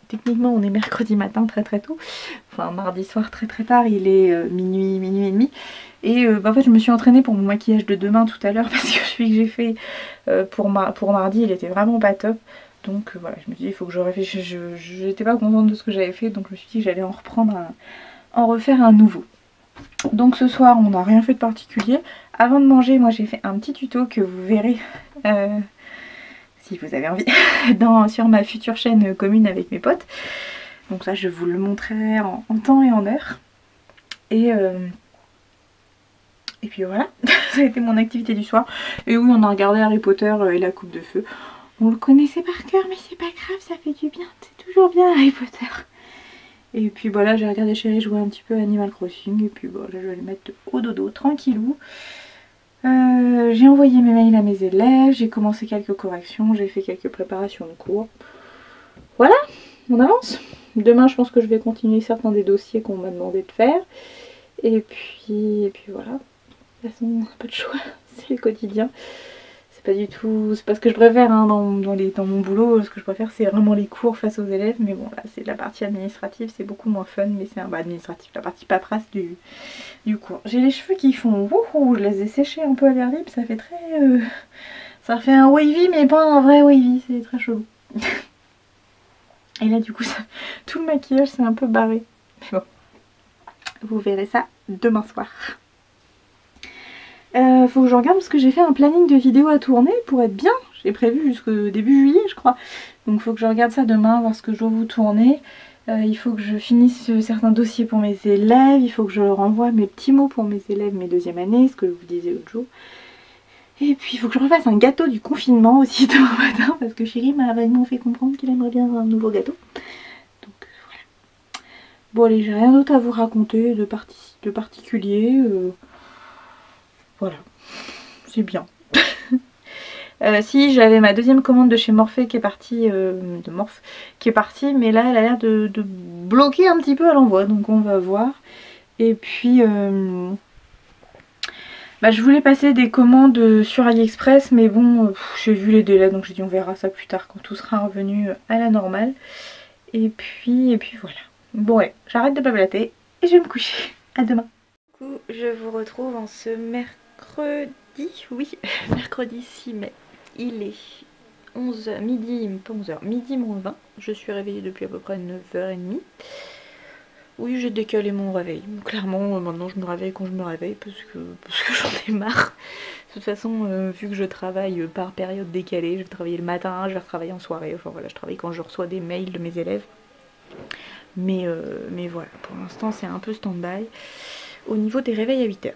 Techniquement on est mercredi matin très très tôt. Enfin mardi soir très très tard, il est minuit et demi. Et bah, en fait je me suis entraînée pour mon maquillage de demain tout à l'heure parce que celui que j'ai fait pour mardi il était vraiment pas top. Donc voilà, je me suis dit il faut que je réfléchisse. Je n'étais pas contente de ce que j'avais fait donc je me suis dit que j'allais en refaire un nouveau. Donc ce soir on n'a rien fait de particulier. Avant de manger moi j'ai fait un petit tuto que vous verrez si vous avez envie sur ma future chaîne commune avec mes potes. Donc ça je vous le montrerai en temps et en heure. Et puis voilà, ça a été mon activité du soir. Et oui on a regardé Harry Potter et la coupe de feu. On le connaissait par cœur mais c'est pas grave, ça fait du bien, c'est toujours bien Harry Potter. Et puis bah là j'ai regardé Chéri jouer un petit peu à Animal Crossing. Et puis bah là je vais le mettre au dodo tranquillou. J'ai envoyé mes mails à mes élèves, j'ai commencé quelques corrections, j'ai fait quelques préparations de cours. Voilà, on avance. Demain je pense que je vais continuer certains des dossiers qu'on m'a demandé de faire. Et puis voilà. De toute façon, pas de choix, c'est le quotidien. C'est pas du tout, c'est pas ce que je préfère hein, dans mon boulot. Ce que je préfère c'est vraiment les cours face aux élèves. Mais bon là c'est la partie administrative, c'est beaucoup moins fun. Mais c'est un administratif, la partie paperasse du cours. J'ai les cheveux qui font wouhou, je les ai séchés un peu à l'air libre. Ça fait très... ça fait un wavy mais pas un vrai wavy, c'est très chelou. Et là du coup tout le maquillage c'est un peu barré. Mais bon, vous verrez ça demain soir. Faut que je regarde parce que j'ai fait un planning de vidéos à tourner pour être bien. J'ai prévu jusqu'au début juillet je crois. Donc faut que je regarde ça demain, voir ce que je dois vous tourner. Il faut que je finisse certains dossiers pour mes élèves. Il faut que je renvoie mes petits mots pour mes élèves, mes deuxième année, ce que je vous disais l'autre jour. Et puis il faut que je refasse un gâteau du confinement aussi demain matin parce que Chéri m'a vraiment fait comprendre qu'il aimerait bien un nouveau gâteau. Donc voilà. Bon allez, j'ai rien d'autre à vous raconter de particulier. Voilà, c'est bien. Si j'avais ma deuxième commande de chez Morphée qui est partie, mais là elle a l'air de bloquer un petit peu à l'envoi, donc on va voir. Et puis bah, je voulais passer des commandes sur AliExpress, mais bon j'ai vu les délais donc j'ai dit on verra ça plus tard quand tout sera revenu à la normale. Et puis voilà. Bon ouais, j'arrête de blablater et je vais me coucher. À demain. Du coup je vous retrouve en ce mercredi, oui, mercredi 6 mai. Il est midi, pas 11h, midi moins 20. Je suis réveillée depuis à peu près 9h30. Oui, j'ai décalé mon réveil. Clairement, maintenant je me réveille quand je me réveille parce que j'en ai marre. De toute façon, vu que je travaille par période décalée, je vais travailler le matin, je vais retravailler en soirée. Enfin voilà, je travaille quand je reçois des mails de mes élèves. Mais voilà, pour l'instant c'est un peu stand-by. Au niveau des réveils à 8h.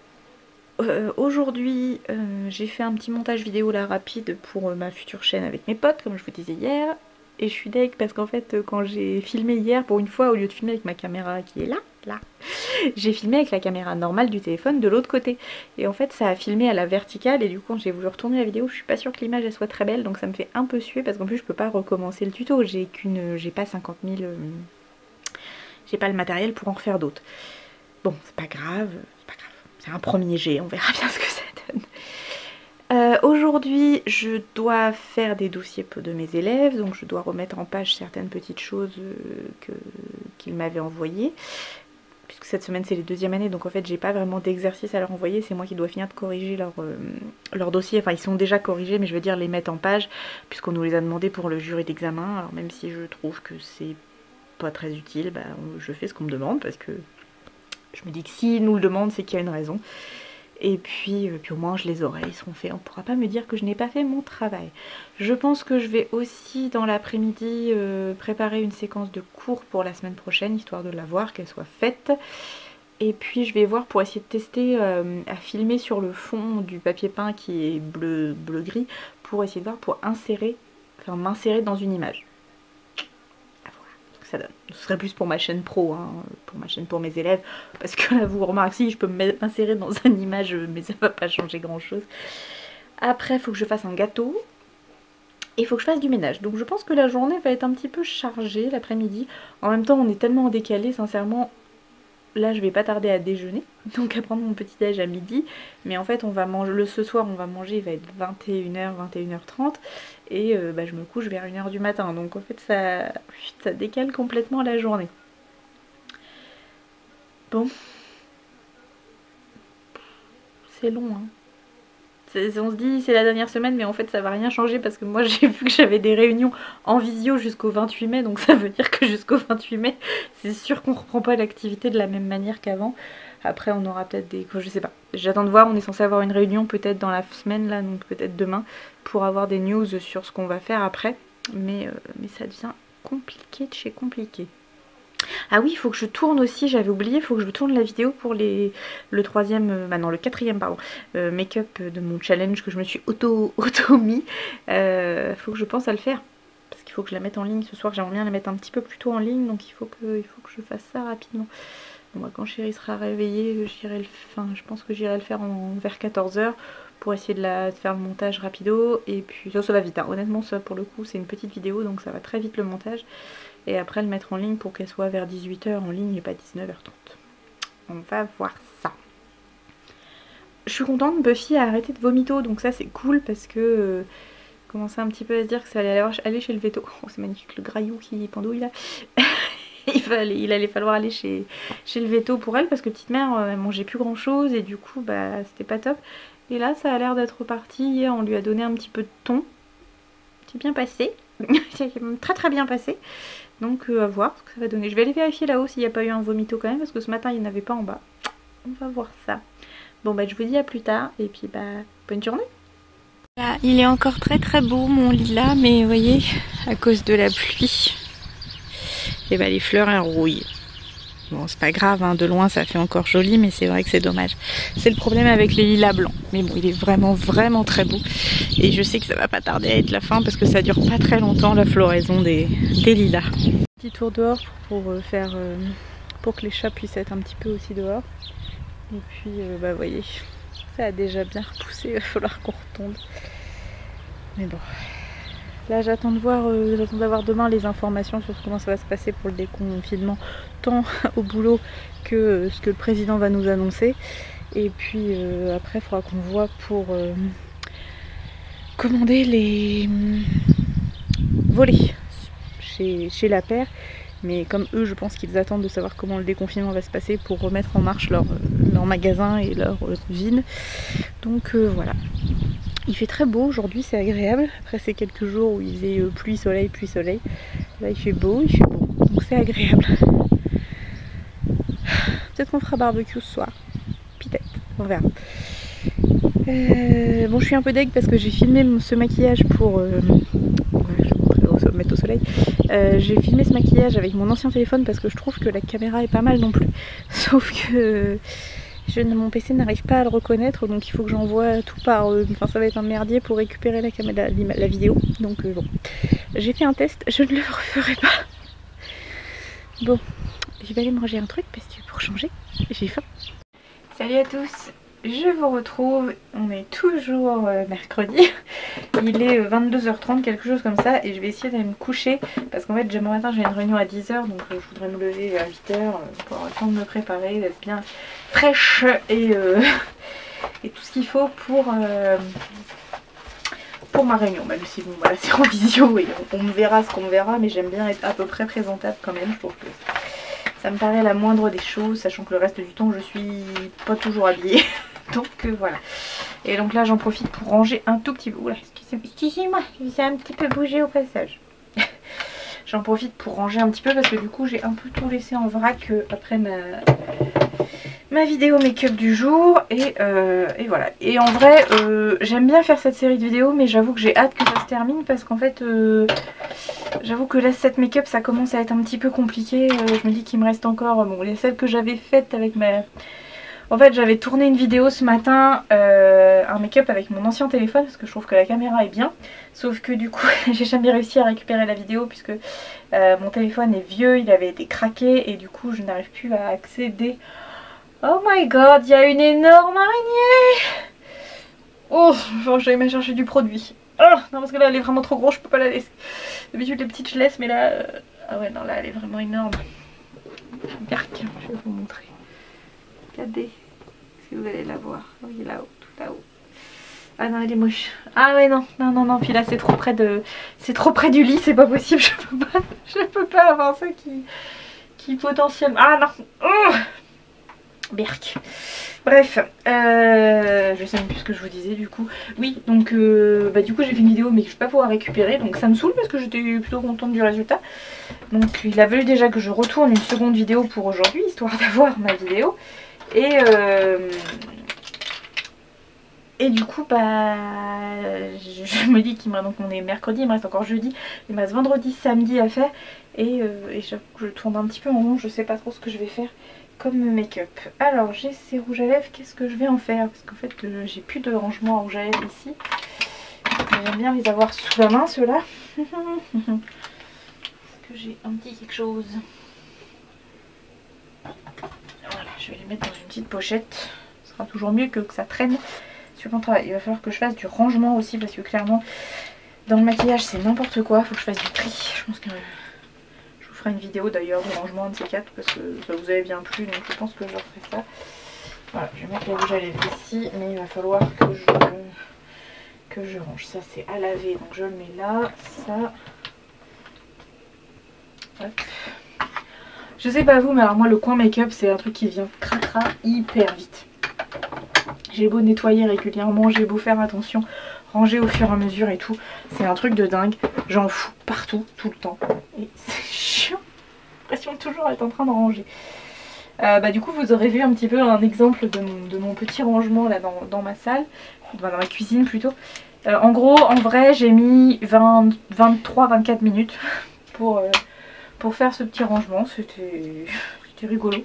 Aujourd'hui, j'ai fait un petit montage vidéo là rapide pour ma future chaîne avec mes potes, comme je vous disais hier. Et je suis deg parce qu'en fait, quand j'ai filmé hier, pour une fois, au lieu de filmer avec ma caméra qui est là, j'ai filmé avec la caméra normale du téléphone de l'autre côté. Et en fait, ça a filmé à la verticale et du coup, quand j'ai voulu retourner la vidéo, je suis pas sûre que l'image elle soit très belle, donc ça me fait un peu suer parce qu'en plus, je peux pas recommencer le tuto. J'ai pas 50 000... j'ai pas le matériel pour en refaire d'autres. Bon, c'est pas grave. C'est un premier jet, on verra bien ce que ça donne. Aujourd'hui, je dois faire des dossiers de mes élèves, donc je dois remettre en page certaines petites choses qu'ils m'avaient envoyées. Puisque cette semaine c'est les deuxièmes années, donc en fait j'ai pas vraiment d'exercice à leur envoyer, c'est moi qui dois finir de corriger leur dossier. Enfin, ils sont déjà corrigés, mais je veux dire les mettre en page, puisqu'on nous les a demandé pour le jury d'examen. Alors même si je trouve que c'est pas très utile, bah, je fais ce qu'on me demande, parce que je me dis que s'ils nous le demandent, c'est qu'il y a une raison. Et puis au moins je les aurai, ils seront faits. On ne pourra pas me dire que je n'ai pas fait mon travail. Je pense que je vais aussi dans l'après-midi préparer une séquence de cours pour la semaine prochaine, histoire de la voir, qu'elle soit faite. Et puis je vais voir pour essayer de tester à filmer sur le fond du papier peint qui est bleu-gris, pour essayer de voir pour m'insérer dans une image. Ça donne. Ce serait plus pour ma chaîne pro, hein, pour mes élèves, parce que là vous remarquez, si je peux m'insérer dans une image, mais ça va pas changer grand chose. Après il faut que je fasse un gâteau et il faut que je fasse du ménage, donc je pense que la journée va être un petit peu chargée l'après-midi. En même temps on est tellement en décalé, sincèrement là je vais pas tarder à déjeuner, donc à prendre mon petit déj à midi, mais en fait on va manger, ce soir on va manger, il va être 21h, 21h30, et bah, je me couche vers 1h du matin, donc en fait ça décale complètement la journée. Bon, c'est long hein. On se dit c'est la dernière semaine, mais en fait ça va rien changer parce que moi j'ai vu que j'avais des réunions en visio jusqu'au 28 mai, donc ça veut dire que jusqu'au 28 mai c'est sûr qu'on reprend pas l'activité de la même manière qu'avant. Après on aura peut-être des... je sais pas, j'attends de voir, on est censé avoir une réunion peut-être dans la semaine là, donc peut-être demain, pour avoir des news sur ce qu'on va faire après, mais ça devient compliqué de chez compliqué. Ah oui, il faut que je tourne aussi, j'avais oublié, il faut que je tourne la vidéo pour le quatrième make-up de mon challenge que je me suis auto-mis. Faut que je pense à le faire, parce qu'il faut que je la mette en ligne ce soir, j'aimerais bien la mettre un petit peu plus tôt en ligne, donc il faut que je fasse ça rapidement. Bon, bah, quand Chérie sera réveillée, je pense que j'irai le faire vers 14h pour essayer de faire le montage rapido, et puis ça va vite, hein. Honnêtement ça pour le coup c'est une petite vidéo, donc ça va très vite le montage. Et après le mettre en ligne pour qu'elle soit vers 18h en ligne et pas 19h30. On va voir ça. Je suis contente, Buffy a arrêté de vomito, donc ça c'est cool parce que commençait un petit peu à se dire que ça allait aller chez le veto. Oh c'est magnifique le graillou qui pendouille là. il allait falloir aller chez le veto pour elle, parce que petite mère elle mangeait plus grand chose et du coup bah c'était pas top. Et là ça a l'air d'être reparti. Hier on lui a donné un petit peu de thon. C'est bien passé. C'est très très bien passé. Donc à voir ce que ça va donner. Je vais aller vérifier là-haut s'il n'y a pas eu un vomito quand même, parce que ce matin il n'y en avait pas en bas. On va voir ça. Bon bah je vous dis à plus tard et puis bah bonne journée. Là, il est encore très très beau mon lilas, mais vous voyez, à cause de la pluie, et bah les fleurs elles rouillent. Bon c'est pas grave, hein, de loin ça fait encore joli, mais c'est vrai que c'est dommage. C'est le problème avec les lilas blancs. Mais bon il est vraiment vraiment très beau. Et je sais que ça va pas tarder à être la fin parce que ça dure pas très longtemps la floraison des lilas. Petit tour dehors pour que les chats puissent être un petit peu aussi dehors. Et puis bah vous voyez, ça a déjà bien repoussé, il va falloir qu'on retombe. Mais bon. Là j'attends d'avoir demain les informations sur comment ça va se passer pour le déconfinement, tant au boulot que ce que le président va nous annoncer. Et puis après il faudra qu'on voit pour commander les volets chez La Paire. Mais comme eux je pense qu'ils attendent de savoir comment le déconfinement va se passer pour remettre en marche leur magasin et leur usine. Donc voilà. Il fait très beau aujourd'hui, c'est agréable. Après ces quelques jours où il faisait pluie, soleil, pluie, soleil. Là il fait beau, donc c'est agréable. Peut-être qu'on fera barbecue ce soir. Peut-être, on verra. Bon, je suis un peu deg parce que j'ai filmé ce maquillage pour... je vais montrer, mettre au soleil. J'ai filmé ce maquillage avec mon ancien téléphone parce que je trouve que la caméra est pas mal non plus. Sauf que mon PC n'arrive pas à le reconnaître, donc il faut que j'envoie tout par... Enfin, ça va être un merdier pour récupérer la vidéo. Donc bon, j'ai fait un test, je ne le referai pas. Bon, je vais aller manger un truc parce que pour changer, j'ai faim. Salut à tous, je vous retrouve, on est toujours mercredi, il est 22h30, quelque chose comme ça, et je vais essayer d'aller me coucher, parce qu'en fait demain matin j'ai une réunion à 10h, donc je voudrais me lever à 8h pour avoir le temps de me préparer, d'être bien fraîche et tout ce qu'il faut pour ma réunion, même si bon voilà c'est en visio et on verra ce qu'on verra, mais j'aime bien être à peu près présentable quand même, je trouve que ça me paraît la moindre des choses, sachant que le reste du temps je suis pas toujours habillée. Donc voilà. Et donc là j'en profite pour ranger un tout petit peu. Oula, excusez-moi, j'ai un petit peu bougé au passage. J'en profite pour ranger un petit peu parce que du coup j'ai un peu tout laissé en vrac après ma vidéo make-up du jour. Et voilà. Et en vrai j'aime bien faire cette série de vidéos, mais j'avoue que j'ai hâte que ça se termine parce qu'en fait j'avoue que là cette make-up ça commence à être un petit peu compliqué. Je me dis qu'il me reste encore bon, les celles que j'avais faites avec ma... En fait j'avais tourné une vidéo ce matin, un make-up avec mon ancien téléphone parce que je trouve que la caméra est bien. Sauf que du coup j'ai jamais réussi à récupérer la vidéo puisque mon téléphone est vieux, il avait été craqué et du coup je n'arrive plus à accéder. Oh my god, il y a une énorme araignée. Oh, j'allais me chercher du produit. Oh, non parce que là elle est vraiment trop grosse, je peux pas la laisser. D'habitude les petites je laisse, mais là... Ah ouais non là elle est vraiment énorme. Regarde, je vais vous montrer. Regardez, si vous allez la voir. Oui là-haut, tout là-haut. Ah non elle est moche. Ah ouais non, non, non, non, puis là c'est trop près de... C'est trop près du lit, c'est pas possible, je peux pas avoir ça qui potentiellement... Ah non. Oh Berk. Bref, je sais même plus ce que je vous disais du coup. Oui, donc du coup j'ai fait une vidéo mais que je vais pas pouvoir récupérer, donc ça me saoule parce que j'étais plutôt contente du résultat. Donc il a fallu déjà que je retourne une seconde vidéo pour aujourd'hui, histoire d'avoir ma vidéo. Et du coup je me dis qu'il me reste, donc on est mercredi, il me reste encore jeudi, il me reste vendredi, samedi à faire. Et j'avoue que je tourne un petit peu en rond, je sais pas trop ce que je vais faire comme make-up. Alors j'ai ces rouges à lèvres, qu'est-ce que je vais en faire? Parce qu'en fait j'ai plus de rangement à rouge à lèvres ici. J'aime bien les avoir sous la main ceux-là. Est-ce que j'ai un petit quelque chose? Voilà, je vais les mettre dans une petite pochette. Ce sera toujours mieux que ça traîne sur mon travail. Il va falloir que je fasse du rangement aussi parce que clairement dans le maquillage c'est n'importe quoi. Il faut que je fasse du tri. Je pense que je vous ferai une vidéo d'ailleurs de rangement de ces quatre parce que ça vous avait bien plu, donc je pense que je referai ça. Voilà, je vais mettre les rouges à lèvres ici, mais il va falloir que je range. Ça c'est à laver, donc je le mets là. Ça, hop. Je sais pas vous, mais alors moi le coin make-up c'est un truc qui vient cracra hyper vite. J'ai beau nettoyer régulièrement, j'ai beau faire attention, ranger au fur et à mesure et tout, c'est un truc de dingue. J'en fous partout, tout le temps. Et c'est chiant. J'ai l'impression de toujours être en train de ranger. Du coup vous aurez vu un petit peu un exemple de mon petit rangement là dans ma salle, dans ma cuisine plutôt. En gros, en vrai j'ai mis 23-24 minutes pour faire ce petit rangement. C'était rigolo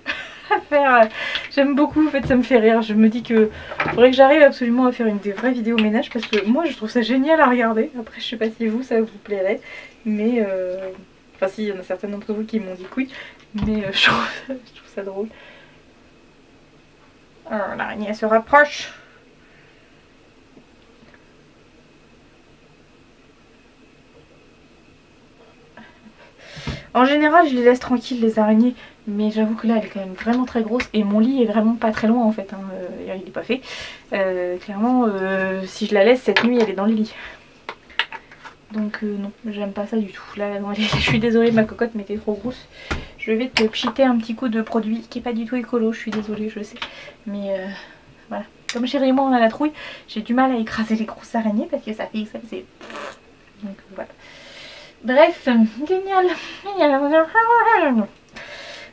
à faire. J'aime beaucoup, en fait ça me fait rire. Je me dis que faudrait que j'arrive absolument à faire des vraies vidéos ménage parce que moi je trouve ça génial à regarder. Après je sais pas si vous ça vous plairait, mais enfin si, il y en a certaines d'entre vous qui m'ont dit que oui, mais je trouve ça drôle. Alors l'araignée se rapproche. En général je les laisse tranquilles les araignées, mais j'avoue que là elle est quand même vraiment très grosse et mon lit est vraiment pas très loin en fait, hein. Il est pas fait. Clairement si je la laisse cette nuit elle est dans le lit. Donc non, j'aime pas ça du tout. Là non, je suis désolée ma cocotte mais t'es trop grosse. Je vais te pchiter un petit coup de produit qui est pas du tout écolo, je suis désolée je sais. Mais Voilà. Comme chérie et moi on a la trouille, j'ai du mal à écraser les grosses araignées parce que ça fait c'est... Donc voilà. Bref, génial.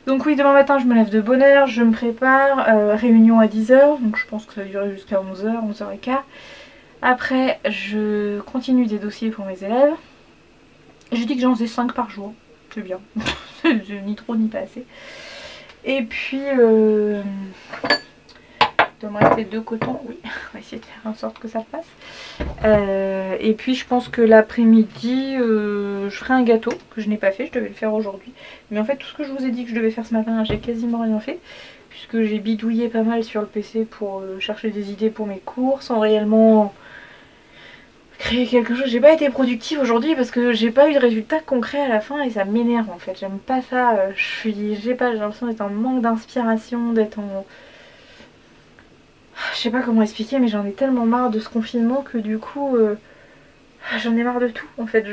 Donc oui, demain matin je me lève de bonne heure, je me prépare, réunion à 10 h, donc je pense que ça va durer jusqu'à 11 h, 11 h 15. Après je continue des dossiers pour mes élèves. Je dis que j'en faisais 5 par jour, c'est bien, ni trop ni pas assez. Et puis, il doit me rester 2 cotons, oui, on va essayer de faire en sorte que ça passe. Et puis je pense que l'après-midi, je ferai un gâteau que je n'ai pas fait, je devais le faire aujourd'hui. Mais en fait tout ce que je vous ai dit que je devais faire ce matin, j'ai quasiment rien fait. Puisque j'ai bidouillé pas mal sur le PC pour chercher des idées pour mes cours sans réellement... créer quelque chose. J'ai pas été productive aujourd'hui parce que j'ai pas eu de résultat concret à la fin et ça m'énerve en fait. J'aime pas ça. J'ai l'impression d'être en manque d'inspiration, d'être en... Je sais pas comment expliquer, mais j'en ai tellement marre de ce confinement que du coup j'en ai marre de tout en fait.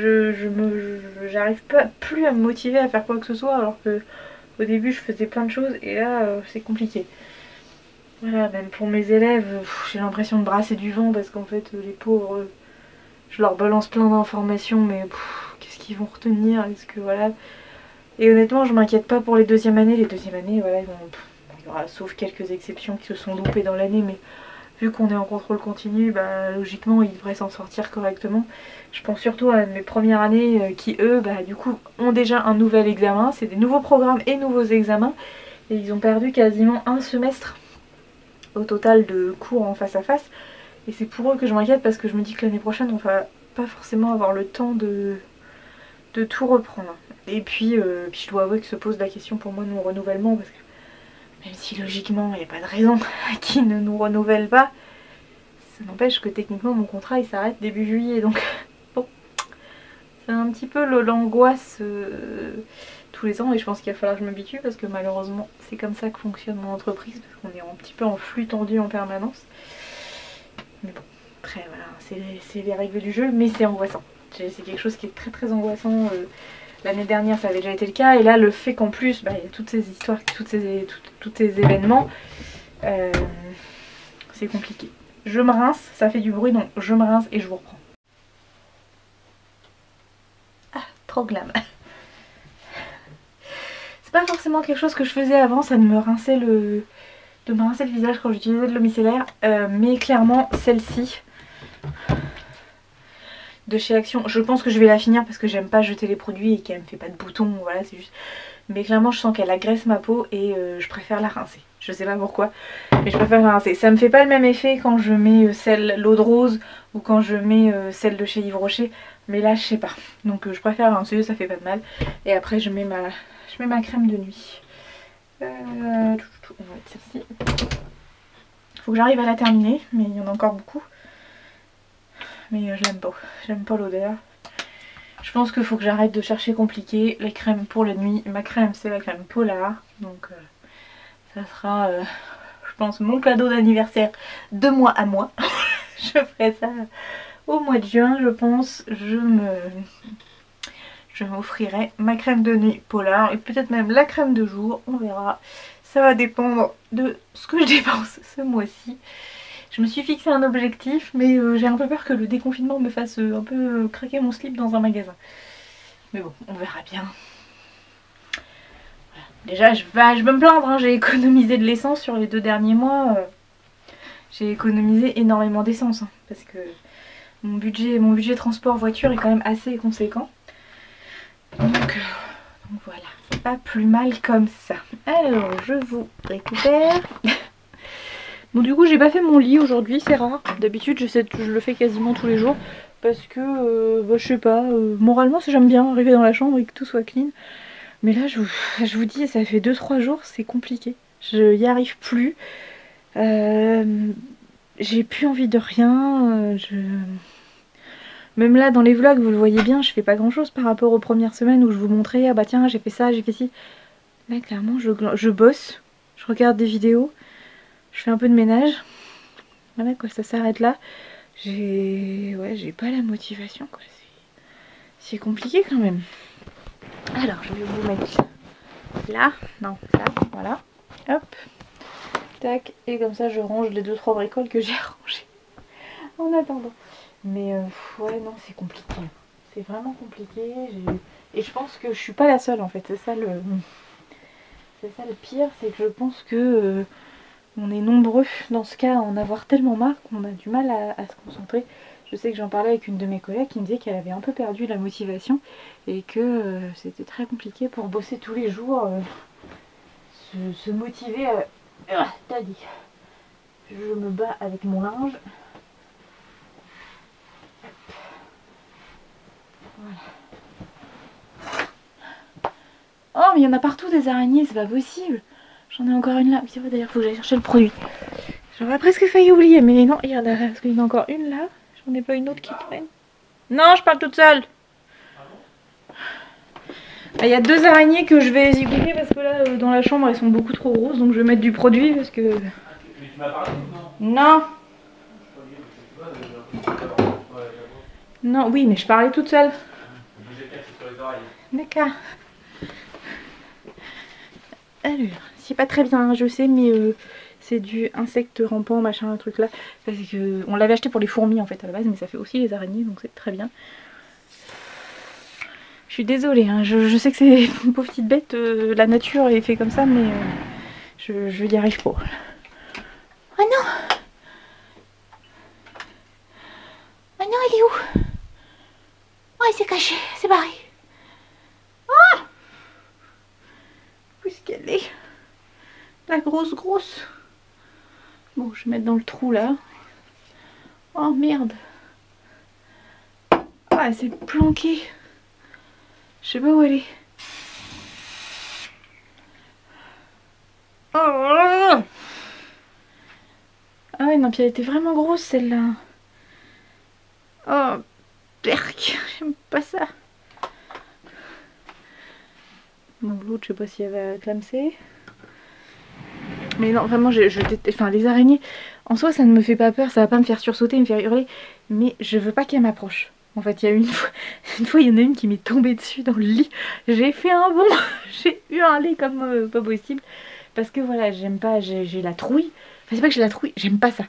J'arrive pas plus à me motiver à faire quoi que ce soit alors que au début je faisais plein de choses et là c'est compliqué. Voilà, même pour mes élèves, j'ai l'impression de brasser du vent parce qu'en fait les pauvres... je leur balance plein d'informations, mais qu'est-ce qu'ils vont retenir? Est-ce que voilà. Et honnêtement, je m'inquiète pas pour les deuxièmes années. Les deuxièmes années, voilà, il y aura sauf quelques exceptions qui se sont loupées dans l'année, mais vu qu'on est en contrôle continu, bah logiquement, ils devraient s'en sortir correctement. Je pense surtout à mes premières années qui, eux, bah du coup, ont déjà un nouvel examen. C'est des nouveaux programmes et nouveaux examens. Et ils ont perdu quasiment un semestre au total de cours en face à face. Et c'est pour eux que je m'inquiète parce que je me dis que l'année prochaine on va pas forcément avoir le temps de tout reprendre. Et puis je dois avouer que se pose la question pour moi de mon renouvellement parce que même si logiquement il n'y a pas de raison qu'ils ne nous renouvellent pas, ça n'empêche que techniquement mon contrat il s'arrête début juillet, donc bon, c'est un petit peu l'angoisse tous les ans et je pense qu'il va falloir que je m'habitue parce que malheureusement c'est comme ça que fonctionne mon entreprise parce qu'on est un petit peu en flux tendu en permanence. Mais bon, après voilà, c'est les règles du jeu, mais c'est angoissant. C'est quelque chose qui est très très angoissant. L'année dernière ça avait déjà été le cas, et là le fait qu'en plus, bah, il y a toutes ces histoires, tous ces événements, c'est compliqué. Je me rince, ça fait du bruit, donc je me rince et je vous reprends. Ah, trop glam. C'est pas forcément quelque chose que je faisais avant, ça de me rincer le visage quand j'utilisais de l'eau micellaire, mais clairement celle-ci de chez Action, je pense que je vais la finir parce que j'aime pas jeter les produits et qu'elle me fait pas de boutons, voilà, c'est juste... Mais clairement je sens qu'elle agresse ma peau et je préfère la rincer. Je sais pas pourquoi, mais je préfère la rincer. Ça me fait pas le même effet quand je mets l'eau de rose ou quand je mets celle de chez Yves Rocher, mais là je sais pas. Donc je préfère rincer, ça fait pas de mal. Et après je mets ma crème de nuit. On va mettre celle-ci. Faut que j'arrive à la terminer, mais il y en a encore beaucoup. Mais je l'aime pas. J'aime pas l'odeur. Je pense qu'il faut que j'arrête de chercher compliqué. Les crèmes pour la nuit. Ma crème c'est la crème Polar. Donc ça sera je pense mon cadeau d'anniversaire de moi à moi. Je ferai ça au mois de juin je pense. Je m'offrirai ma crème de nuit Polar et peut-être même la crème de jour, on verra. Ça va dépendre de ce que je dépense ce mois-ci. Je me suis fixé un objectif, mais j'ai un peu peur que le déconfinement me fasse un peu craquer mon slip dans un magasin. Mais bon, on verra bien. Voilà. Déjà, je vais me plaindre, hein, j'ai économisé de l'essence sur les 2 derniers mois. J'ai économisé énormément d'essence, hein, parce que mon budget transport voiture est quand même assez conséquent. Donc voilà, c'est pas plus mal comme ça. Alors, je vous récupère. Bon, du coup j'ai pas fait mon lit aujourd'hui, c'est rare. D'habitude je le fais quasiment tous les jours parce que bah, je sais pas, moralement j'aime bien arriver dans la chambre et que tout soit clean. Mais là je vous dis, ça fait 2-3 jours, c'est compliqué. Je y arrive plus. J'ai plus envie de rien. Même là dans les vlogs vous le voyez bien, je fais pas grand chose par rapport aux premières semaines où je vous montrais ah bah tiens j'ai fait ça, j'ai fait ci. Là clairement je bosse, je regarde des vidéos. Je fais un peu de ménage. Voilà quoi, ça s'arrête là. J'ai pas la motivation quoi. C'est compliqué quand même. Alors je vais vous mettre là. Non, ça, voilà. Hop. tac, et comme ça je range les 2-3 bricoles que j'ai rangées en attendant. Mais ouais, non, c'est compliqué. C'est vraiment compliqué. Et je pense que je suis pas la seule en fait. C'est ça le pire, c'est que je pense que on est nombreux dans ce cas à en avoir tellement marre qu'on a du mal à se concentrer. Je sais que j'en parlais avec une de mes collègues qui me disait qu'elle avait un peu perdu la motivation et que c'était très compliqué pour bosser tous les jours, se motiver. T'as dit. Je me bats avec mon linge. Voilà. Oh, mais il y en a partout des araignées, c'est pas possible. J'en ai encore une là. Oui, d'ailleurs, faut que j'aille chercher le produit. J'aurais presque failli oublier, mais non, il y en a. Parce qu'il y en a encore une là. J'en ai pas une autre qui traîne. Non, je parle toute seule. Il y a 2 araignées que je vais zigouiller parce que là, dans la chambre, elles sont beaucoup trop grosses. Donc je vais mettre du produit parce que. Mais tu m'as parlé, non. Non, oui, mais je parlais toute seule. D'accord. Alors, c'est pas très bien, je sais, mais c'est du insecte rampant, machin, un truc là. Parce que on l'avait acheté pour les fourmis en fait à la base, mais ça fait aussi les araignées, donc c'est très bien. Je suis désolée, hein, je sais que c'est une pauvre petite bête, la nature est fait comme ça, mais je n'y arrive pas. Oh non! Oh non, elle est où? Oh, elle s'est cachée, c'est barré. Oh! Où est-ce qu'elle est? La grosse. Bon, je vais mettre dans le trou là. Oh merde. Ah, elle s'est planquée. Je sais pas où elle est. Oh. Ah ouais, non, puis elle était vraiment grosse celle-là. Oh, perc, j'aime pas ça. Bon, l'autre, je sais pas si elle va clamser. Mais non, vraiment, je déteste. Enfin, les araignées, en soi, ça ne me fait pas peur, ça va pas me faire sursauter, me faire hurler. Mais je veux pas qu'elle m'approche. En fait, il y a une fois, il y en a une qui m'est tombée dessus dans le lit. J'ai fait un bond, j'ai hurlé comme pas possible. Parce que voilà, j'aime pas, j'ai la trouille. Enfin, c'est pas que j'ai la trouille, j'aime pas ça.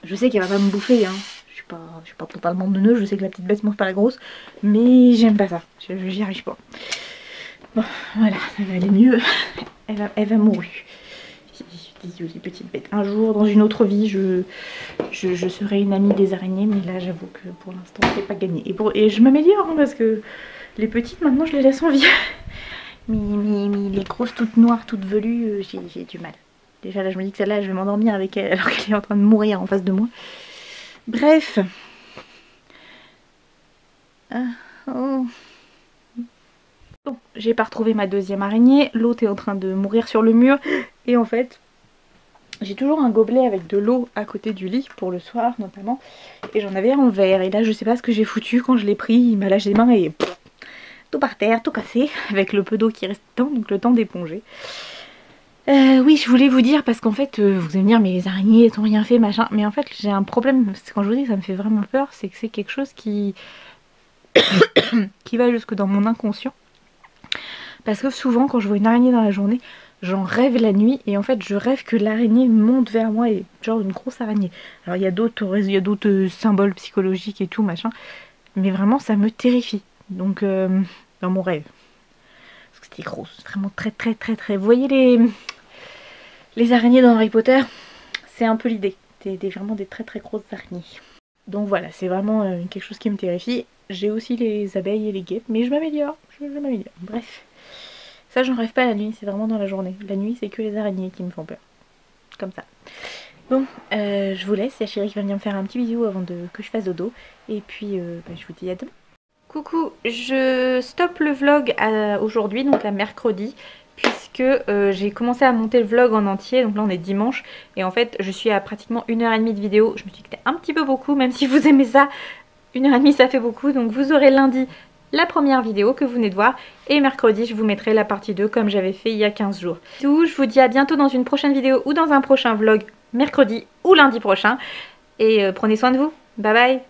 Je sais qu'elle va pas me bouffer, hein. Je suis pas totalement de nœud, je sais que la petite bête mange pas la grosse. Mais j'aime pas ça, j'y arrive pas. Bon, voilà, elle est mieux. Elle va mourir. Désolée, petite bête. Un jour, dans une autre vie, je serai une amie des araignées, mais là, j'avoue que pour l'instant, c'est pas gagné. Et je m'améliore, hein, parce que les petites, maintenant, je les laisse en vie. mais les grosses, toutes noires, toutes velues, j'ai du mal. Déjà, là, je me dis que celle-là, je vais m'endormir avec elle, alors qu'elle est en train de mourir en face de moi. Bref. Oh. Bon, j'ai pas retrouvé ma deuxième araignée. L'autre est en train de mourir sur le mur. Et en fait, j'ai toujours un gobelet avec de l'eau à côté du lit, pour le soir notamment. Et j'en avais un en verre. Et là, je sais pas ce que j'ai foutu quand je l'ai pris. Il m'a lâché les mains et pff, tout par terre, tout cassé. Avec le peu d'eau qui reste dedans, donc le temps d'éponger. Oui, je voulais vous dire, parce qu'en fait, vous allez me dire, mais les araignées, elles n'ont rien fait, machin. Mais en fait, j'ai un problème. Quand je vous dis que ça me fait vraiment peur, c'est que c'est quelque chose qui va jusque dans mon inconscient. Parce que souvent, quand je vois une araignée dans la journée, j'en rêve la nuit. Et en fait, je rêve que l'araignée monte vers moi, et genre une grosse araignée. Alors, il y a d'autres symboles psychologiques et tout, machin. Mais vraiment, ça me terrifie. Donc, dans mon rêve. Parce que c'était grosse. Vraiment très... Vous voyez les araignées dans Harry Potter? C'est un peu l'idée. Vraiment des très grosses araignées. Donc voilà, c'est vraiment quelque chose qui me terrifie. J'ai aussi les abeilles et les guêpes, mais je m'améliore. Je m'améliore. Bref. Ça, j'en rêve pas la nuit, c'est vraiment dans la journée. La nuit, c'est que les araignées qui me font peur. Comme ça. Bon, je vous laisse. Il y a Chérie qui va venir me faire un petit bisou avant que je fasse dodo. Et puis, je vous dis à demain. Coucou, je stoppe le vlog aujourd'hui, donc à mercredi. Puisque j'ai commencé à monter le vlog en entier. Donc là, on est dimanche. Et en fait, je suis à pratiquement 1h30 de vidéo. Je me suis dit que c'était un petit peu beaucoup, même si vous aimez ça. 1h30, ça fait beaucoup. Donc vous aurez lundi la première vidéo que vous venez de voir, et mercredi je vous mettrai la partie 2 comme j'avais fait il y a 15 jours. Tout, je vous dis à bientôt dans une prochaine vidéo ou dans un prochain vlog mercredi ou lundi prochain, et prenez soin de vous, bye bye.